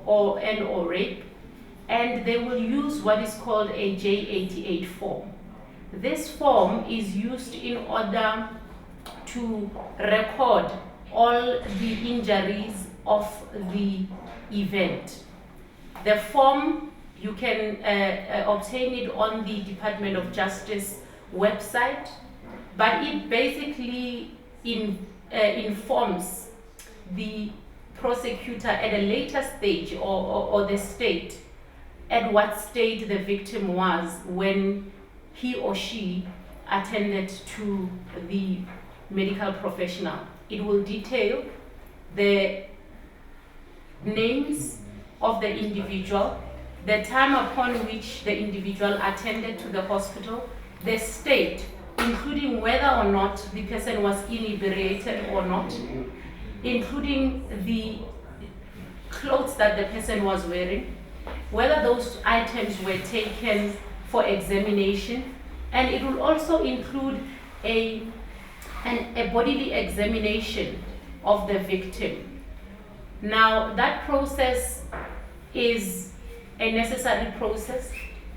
or rape, and they will use what is called a J88 form. This form is used in order to record all the injuries of the event. The form, you can obtain it on the Department of Justice website, but it basically informs the prosecutor at a later stage, or the state, at what state the victim was when he or she attended to the medical professional. It will detail the names of the individual, the time upon which the individual attended to the hospital, the state, including whether or not the person was inebriated or not, including the clothes that the person was wearing, whether those items were taken for examination, and it will also include a bodily examination of the victim. Now, that process is a necessary process,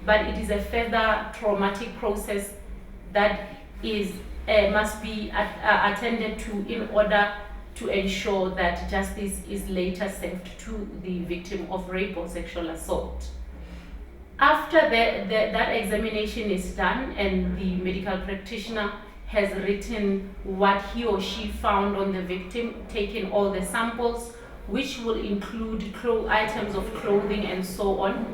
but it is a further traumatic process that must be attended to in order to ensure that justice is later served to the victim of rape or sexual assault. After that examination is done and the medical practitioner has written what he or she found on the victim, taken all the samples, which will include items of clothing and so on,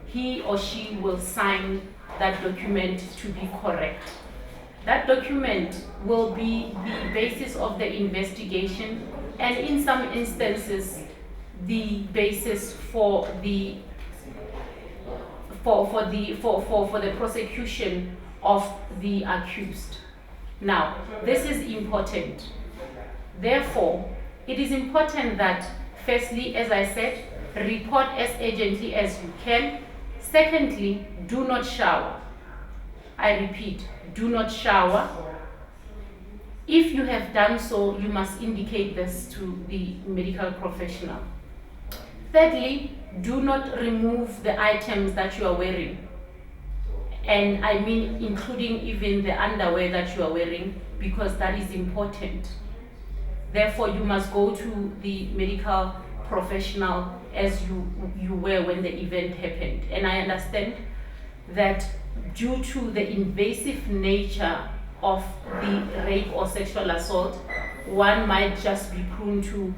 he or she will sign that document to be correct. That document will be the basis of the investigation, and in some instances, the basis for the prosecution of the accused. Now, this is important. Therefore, it is important that, firstly, as I said, report as urgently as you can. Secondly, do not shower. I repeat, do not shower. If you have done so, you must indicate this to the medical professional. Thirdly, do not remove the items that you are wearing. And I mean including even the underwear that you are wearing, because that is important. Therefore, you must go to the medical professional as you were when the event happened. And I understand that due to the invasive nature of the rape or sexual assault, one might just be prone to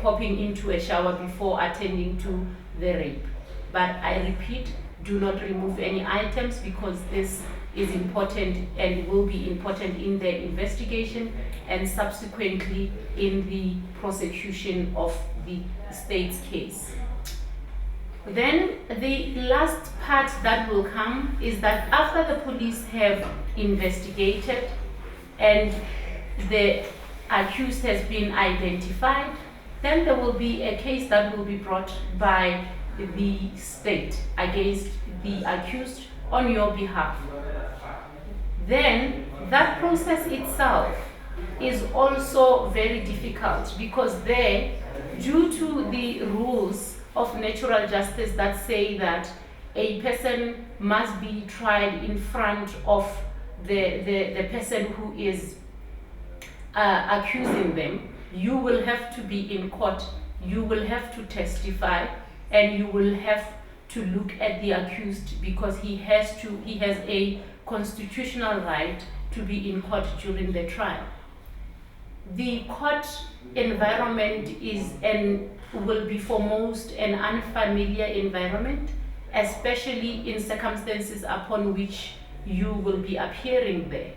popping into a shower before attending to the rape. But I repeat, do not remove any items, because this is important and will be important in the investigation and subsequently in the prosecution of the state's case. Then the last part that will come is that after the police have investigated and the accused has been identified, then there will be a case that will be brought by the state against the accused on your behalf. Then that process itself is also very difficult, because there, due to the rules of natural justice that say that a person must be tried in front of the person who is accusing them, you will have to be in court, you will have to testify, and you will have to look at the accused, because he has a constitutional right to be in court during the trial. The court environment is and will be for most an unfamiliar environment, especially in circumstances upon which you will be appearing there.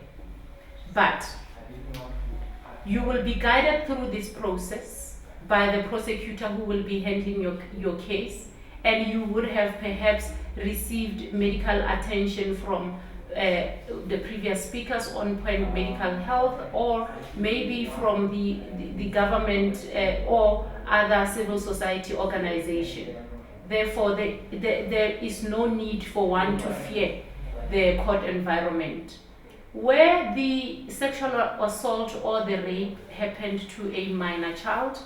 But you will be guided through this process by the prosecutor who will be handling your case, and you would have perhaps received medical attention from the previous speakers on point medical health, or maybe from the government or other civil society organization. Therefore, there is no need for one to fear the court environment. Where the sexual assault or the rape happened to a minor child,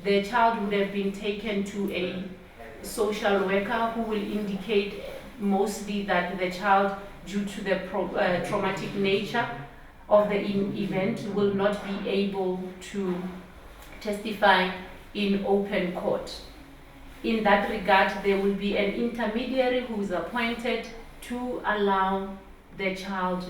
the child would have been taken to a social worker who will indicate mostly that the child, due to the traumatic nature of the event, will not be able to testify in open court. In that regard, there will be an intermediary who is appointed to allow the child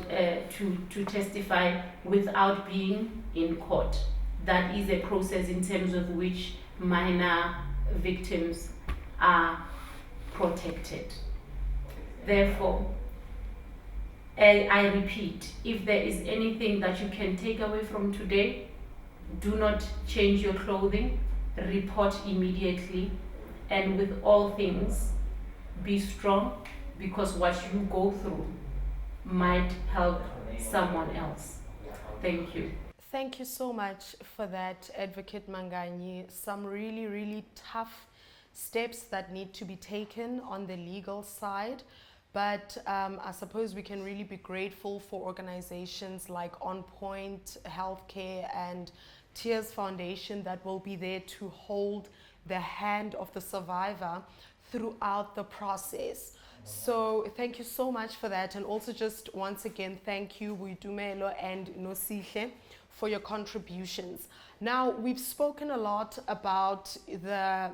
to testify without being in court. That is a process in terms of which minor victims are protected. Therefore, I repeat, if there is anything that you can take away from today, do not change your clothing, report immediately, and with all things, be strong, because what you go through might help someone else. Thank you. Thank you so much for that, Advocate Manganyi. Some really, really tough steps that need to be taken on the legal side. But I suppose we can really be grateful for organizations like On Point Healthcare and Tears Foundation that will be there to hold the hand of the survivor throughout the process. So thank you so much for that. And also just once again, thank you, Boitumelo and Nosihle, for your contributions. Now, we've spoken a lot about the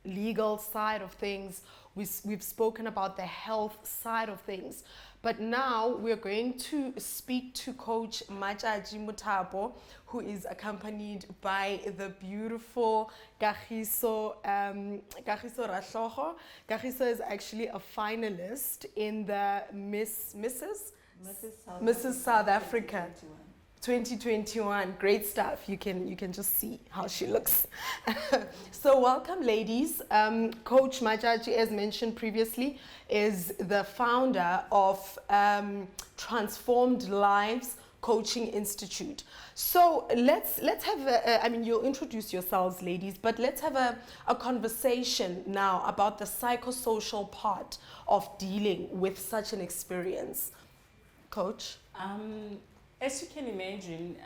legal side of things. We've spoken about the health side of things. But now we're going to speak to Coach Matjatji Mothapo, who is accompanied by the beautiful Kagiso Rahlogo. Kagiso is actually a finalist in the Mrs. South Africa 2021. Great stuff. You can just see how she looks. So welcome, ladies. Coach Matjatji, as mentioned previously, is the founder of Transformed Lives Coaching Institute. So let's have you'll introduce yourselves, ladies, but let's have a conversation now about the psychosocial part of dealing with such an experience. Coach? As you can imagine,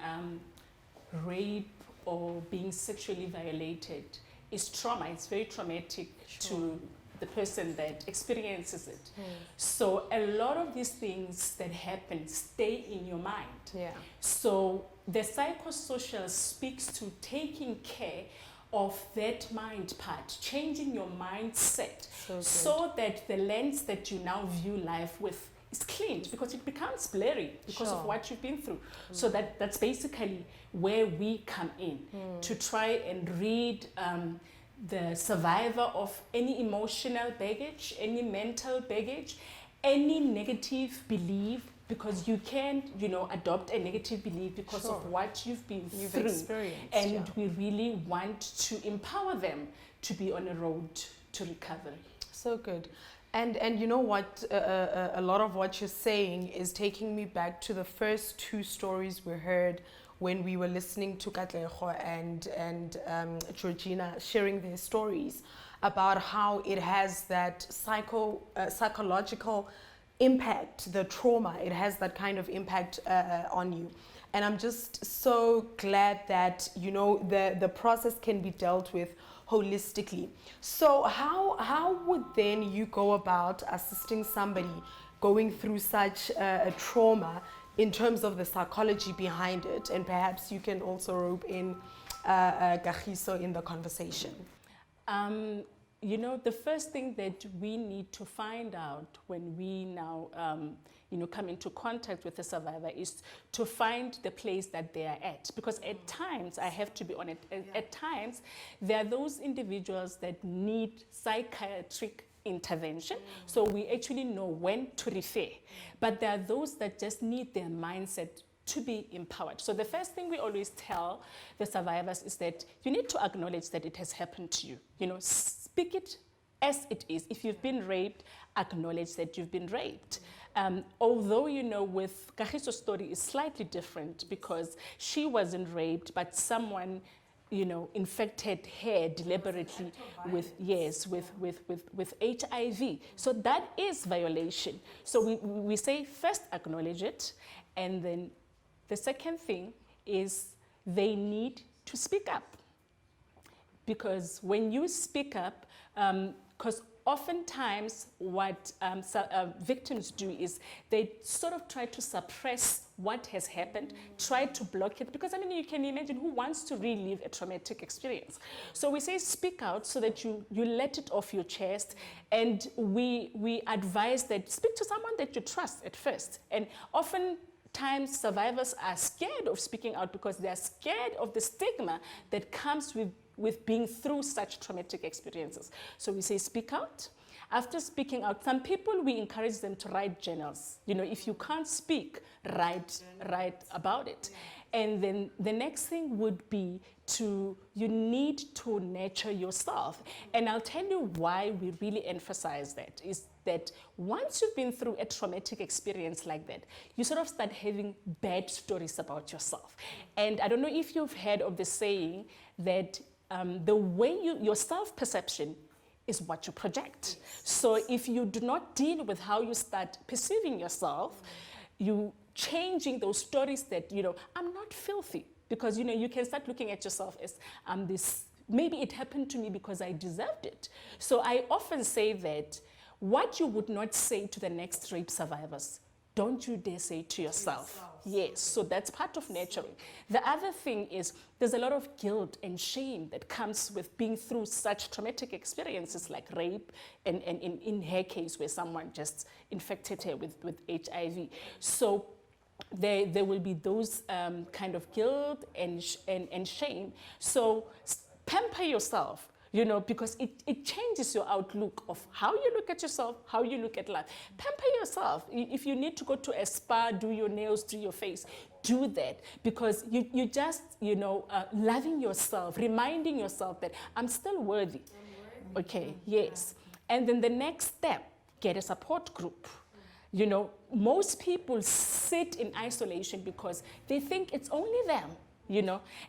rape or being sexually violated is trauma. It's very traumatic to the person that experiences it. So a lot of these things that happen stay in your mind. So the psychosocial speaks to taking care of that mind part, changing your mindset so that the lens that you now view life with is cleaned because it becomes blurry because of what you've been through. So that's basically where we come in, to try and read the survivor of any emotional baggage, any mental baggage, any negative belief, because you can't, adopt a negative belief because of what you've been through. Experienced, and we really want to empower them to be on a road to recovery. So good. And you know what, a lot of what you're saying is taking me back to the first two stories we heard when we were listening to Katlego and Georgina sharing their stories about how it has that psychological impact, the trauma, it has that kind of impact on you. And I'm just so glad that, the process can be dealt with holistically. So how would then you go about assisting somebody going through such a trauma in terms of the psychology behind it? And perhaps you can also rope in Kagiso in the conversation. The first thing that we need to find out when we now, come into contact with the survivor is to find the place that they are at. Because at times, I have to be honest, at times, there are those individuals that need psychiatric intervention. So we actually know when to refer. But there are those that just need their mindset to be empowered. So the first thing we always tell the survivors is that you need to acknowledge that it has happened to you. Speak it as it is. If you've been raped, acknowledge that you've been raped. Although, with Kagiso's story is slightly different because she wasn't raped, but someone, infected her deliberately with HIV. So that is violation. So we say first acknowledge it, and then the second thing is they need to speak up. Because when you speak up, because oftentimes what victims do is they sort of try to suppress what has happened, try to block it, because you can imagine who wants to relive a traumatic experience. So we say speak out so that you let it off your chest, and we advise that speak to someone that you trust at first. And oftentimes survivors are scared of speaking out because they are scared of the stigma that comes with being through such traumatic experiences. So we say speak out. After speaking out, some people, we encourage them to write journals. If you can't speak, write about it. And then the next thing would be you need to nurture yourself. And I'll tell you why we really emphasize that, is that once you've been through a traumatic experience like that, you sort of start having bad stories about yourself. And I don't know if you've heard of the saying that the way your self-perception is what you project. So if you do not deal with how you start perceiving yourself, you changing those stories that, I'm not filthy, because, you can start looking at yourself as, this, maybe it happened to me because I deserved it. So I often say that what you would not say to the next rape survivors, don't you dare say to yourself. Yes, so that's part of nurturing. The other thing is there's a lot of guilt and shame that comes with being through such traumatic experiences like rape, and in her case where someone just infected her with HIV. So there will be those kind of guilt and shame. So pamper yourself. Because it changes your outlook of how you look at yourself, how you look at life. Pamper yourself. If you need to go to a spa, do your nails, do your face, do that. Because you just, loving yourself, reminding yourself that I'm still worthy. Okay, yes. And then the next step, get a support group. Most people sit in isolation because they think it's only them.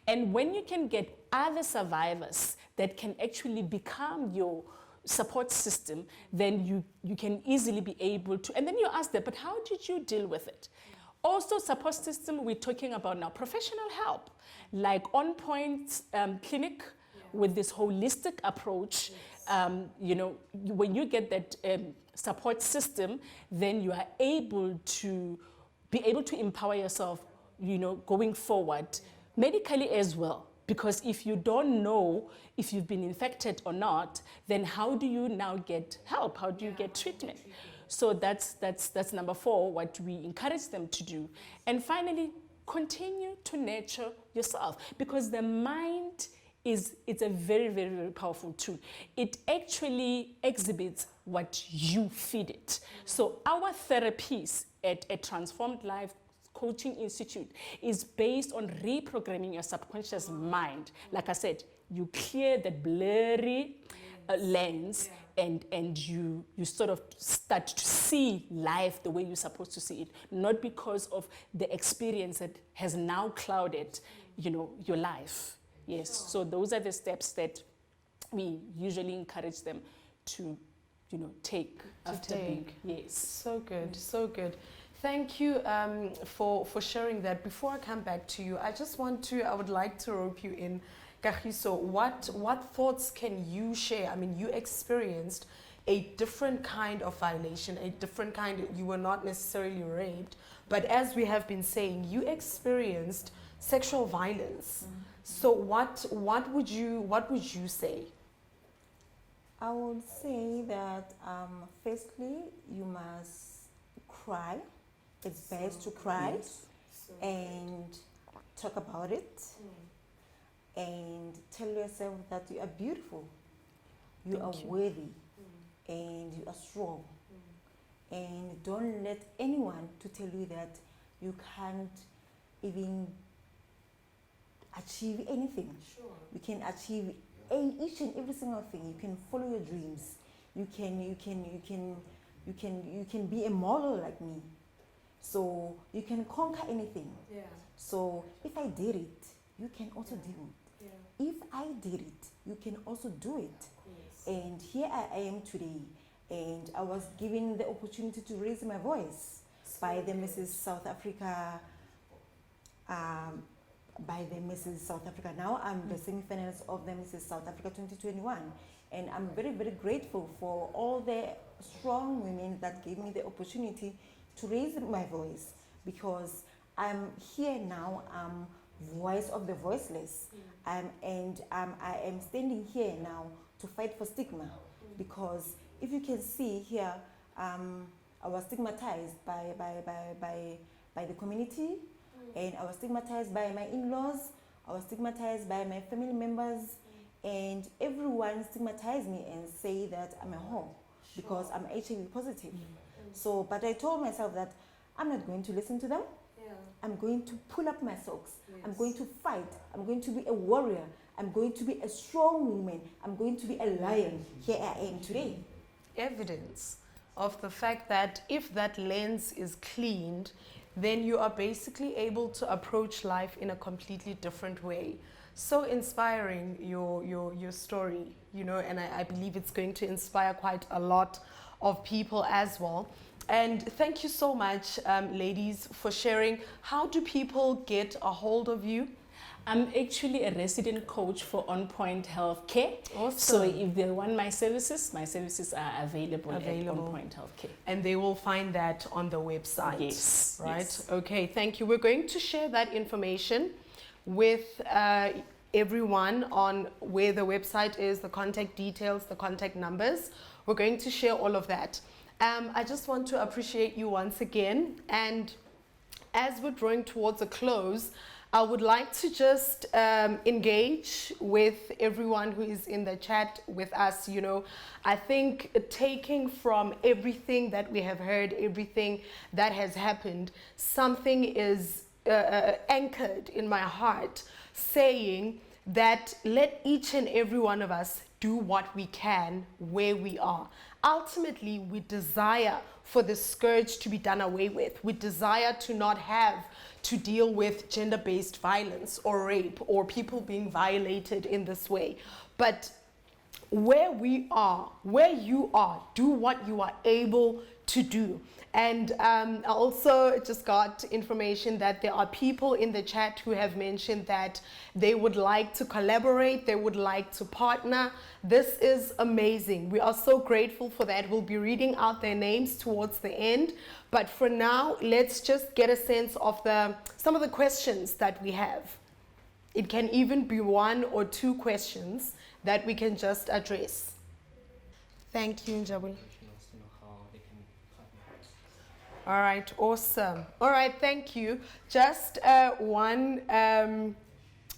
And when you can get other survivors that can actually become your support system, then you can easily be able to, and then you ask them, but how did you deal with it? Also, support system, we're talking about now professional help, like On Point Clinic with this holistic approach. When you get that support system, then you are able to empower yourself, going forward, medically as well. Because if you don't know if you've been infected or not, then how do you now get help? How do you get treatment? So that's number 4, what we encourage them to do. And finally, continue to nurture yourself, because the mind it's a very, very, very powerful tool. It actually exhibits what you feed it. So our therapies at a Transformed Life Coaching Institute is based on reprogramming your subconscious mind. Like I said, you clear that blurry lens, and you sort of start to see life the way you're supposed to see it, not because of the experience that has now clouded, your life. Yes, so those are the steps that we usually encourage them to, take after being. Yes. So good, so good. Thank you for sharing that. Before I come back to you, I would like to rope you in. Kagiso, what thoughts can you share? I mean, you experienced a different kind of violation, you were not necessarily raped, but as we have been saying, you experienced sexual violence. So what would you say? I would say that firstly, you must cry. It's best to cry and talk about it and tell yourself that you are beautiful, you are worthy, and you are strong. And don't let anyone to tell you that you can't even achieve anything. You can achieve each and every single thing. You can follow your dreams. You can be a model like me. So you can conquer anything. So if I did it, you can also do it. If I did it, you can also do it. And here I am today, and I was given the opportunity to raise my voice by the Mrs. South Africa. Now I'm the semi-finalist of the Mrs. South Africa 2021, and I'm very, very grateful for all the strong women that gave me the opportunity to raise my voice, because I'm here now. I'm voice of the voiceless. I am standing here now to fight for stigma, because if you can see here, I was stigmatized by the community, and I was stigmatized by my in-laws, I was stigmatized by my family members, and everyone stigmatized me and say that I'm a whore because I'm HIV positive. So, but I told myself that I'm not going to listen to them. I'm going to pull up my socks. I'm going to fight. I'm going to be a warrior. I'm going to be a strong woman. I'm going to be a lion. Here I am today. Evidence of the fact that if that lens is cleaned, then you are basically able to approach life in a completely different way. So inspiring, your story, and I believe it's going to inspire quite a lot of people as well. And thank you so much, ladies, for sharing. How do people get a hold of you? I'm actually a resident coach for On Point Healthcare. Awesome. So if they want my services are available at On Point Healthcare. And they will find that on the website. Yes. Right? Yes. Okay, thank you. We're going to share that information with everyone on where the website is, the contact details, the contact numbers. We're going to share all of that. I just want to appreciate you once again. And as we're drawing towards a close, I would like to just engage with everyone who is in the chat with us. I think taking from everything that we have heard, everything that has happened, something is anchored in my heart, saying that let each and every one of us do what we can where we are. Ultimately, we desire for the scourge to be done away with. We desire to not have to deal with gender-based violence or rape or people being violated in this way. But where we are, where you are, do what you are able to do. And I also just got information that there are people in the chat who have mentioned that they would like to collaborate, they would like to partner. This is amazing. We are so grateful for that. We'll be reading out their names towards the end. But for now, let's just get a sense of some of the questions that we have. It can even be 1 or 2 questions that we can just address. Thank you, Njabul. She wants to know how they can All right, awesome. All right, thank you. Just one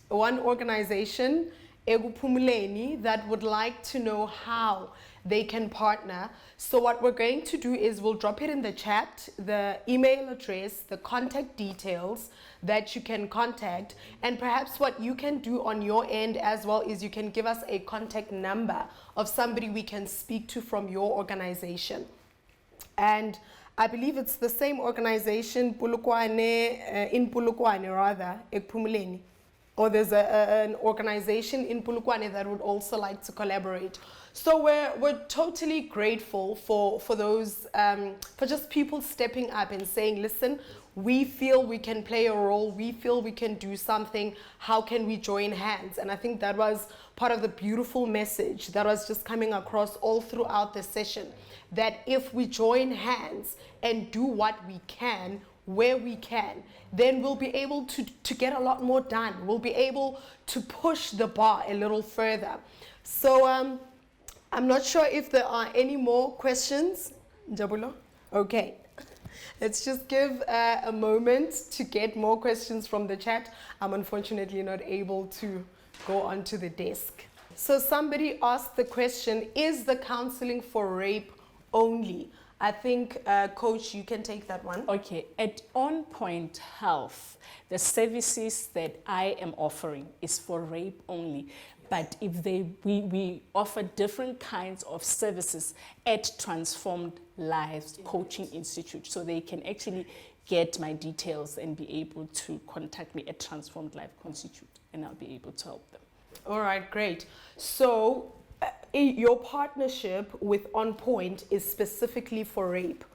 organization, Eguphumuleni, that would like to know how they can partner. So what we're going to do is we'll drop it in the chat, the email address, the contact details that you can contact, and perhaps what you can do on your end as well is you can give us a contact number of somebody we can speak to from your organization. And I believe it's the same organization, Polokwane, in Polokwane rather, Eguphumuleni. Or there's an organization in Polokwane that would also like to collaborate. So we're totally grateful for those, for just people stepping up and saying, listen, we feel we can play a role, we feel we can do something, how can we join hands? And I think that was part of the beautiful message that was just coming across all throughout the session, that if we join hands and do what we can, where we can, then we'll be able to get a lot more done. We'll be able to push the bar a little further. So I'm not sure if there are any more questions. Njabulo? Okay. Let's just give a moment to get more questions from the chat. I'm unfortunately not able to go onto the desk. So somebody asked the question, is the counseling for rape only? I think, Coach, you can take that one. Okay, at On Point Health, the services that I am offering is for rape only. But if we offer different kinds of services at Transformed Lives Coaching Institute, so they can actually get my details and be able to contact me at Transformed Life Institute, and I'll be able to help them. All right, great. So your partnership with On Point is specifically for rape.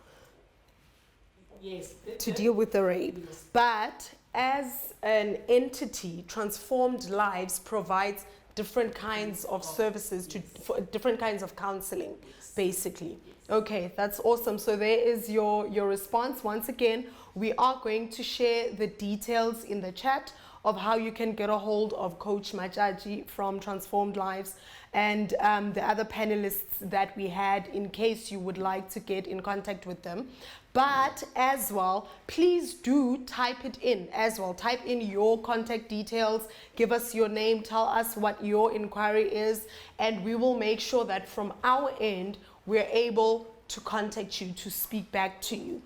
Yes. To deal with the rape. Yes. But as an entity, Transformed Lives provides different kinds of services for different kinds of counseling, basically. Okay, that's awesome. So there is your response. Once again, we are going to share the details in the chat of how you can get a hold of Coach Majaji from Transformed Lives and the other panelists that we had, in case you would like to get in contact with them. But as well, please do type it in as well. Type in your contact details, give us your name, tell us what your inquiry is, and we will make sure that from our end, we're able to contact you, to speak back to you.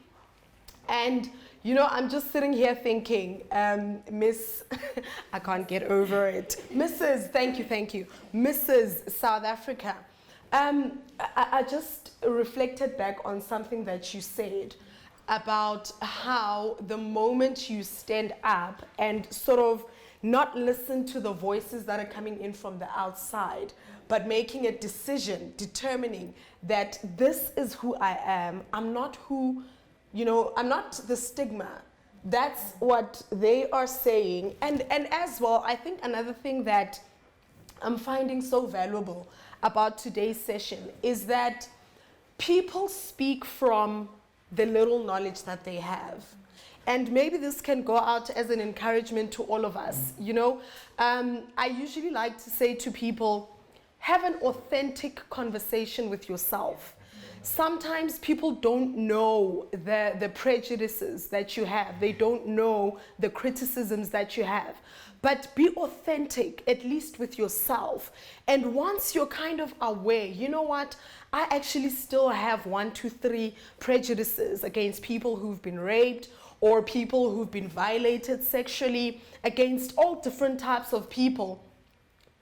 And you know, I'm just sitting here thinking, Miss, I can't get over it. Mrs., thank you. Mrs. South Africa. I just reflected back on something that you said about how the moment you stand up and sort of not listen to the voices that are coming in from the outside, but making a decision, determining that this is who I am. I'm not who, you know, I'm not the stigma. That's what they are saying. And as well, I think another thing that I'm finding so valuable about today's session is that people speak from the little knowledge that they have. And maybe this can go out as an encouragement to all of us. You know, I usually like to say to people, have an authentic conversation with yourself. Sometimes people don't know the prejudices that you have. They don't know the criticisms that you have. But be authentic, at least with yourself. And once you're kind of aware, you know what? I actually still have 1, 2, 3 prejudices against people who've been raped or people who've been violated sexually, against all different types of people.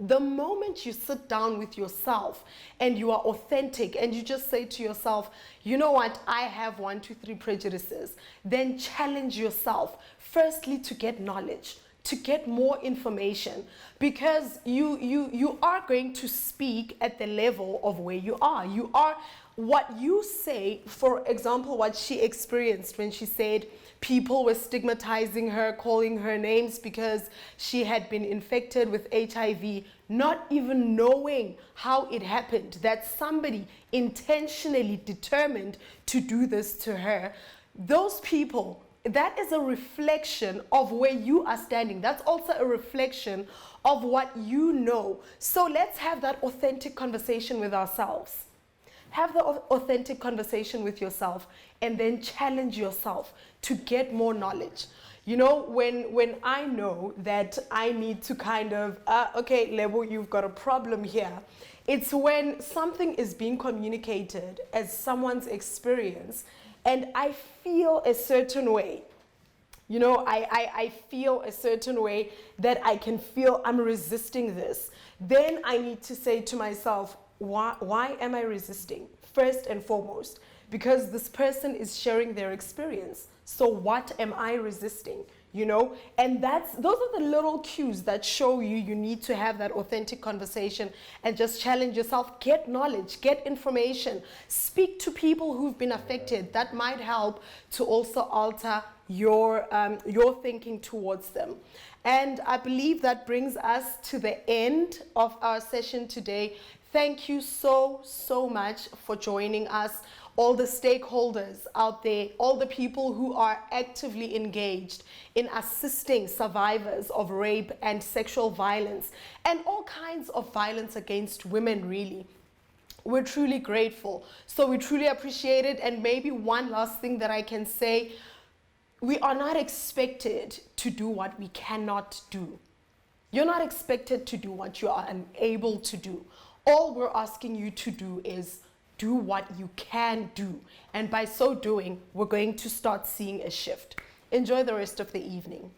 The moment you sit down with yourself and you are authentic and you just say to yourself, you know what, I have 1, 2, 3 prejudices, then challenge yourself, firstly to get knowledge, to get more information, because you are going to speak at the level of where you are. You are what you say. For example, what she experienced when she said people were stigmatizing her, calling her names because she had been infected with HIV, not even knowing how it happened, that somebody intentionally determined to do this to her. Those people, that is a reflection of where you are standing. That's also a reflection of what you know. So let's have that authentic conversation with ourselves. have the authentic conversation with yourself, and then challenge yourself to get more knowledge. You know, when I know that I need to kind of, okay, Lebo, you've got a problem here. It's when something is being communicated as someone's experience, and I feel a certain way. You know, I feel a certain way that I can feel I'm resisting this. Then I need to say to myself, why am I resisting? First and foremost, because this person is sharing their experience. So what am I resisting? You know, and those are the little cues that show you need to have that authentic conversation and just challenge yourself, get knowledge, get information, speak to people who've been affected. That might help to also alter your thinking towards them. And I believe that brings us to the end of our session today. Thank you so much for joining us. All the stakeholders out there, all the people who are actively engaged in assisting survivors of rape and sexual violence and all kinds of violence against women, really. We're truly grateful. So we truly appreciate it. And maybe one last thing that I can say, we are not expected to do what we cannot do. You're not expected to do what you are unable to do. All we're asking you to do is do what you can do. And by so doing, we're going to start seeing a shift. Enjoy the rest of the evening.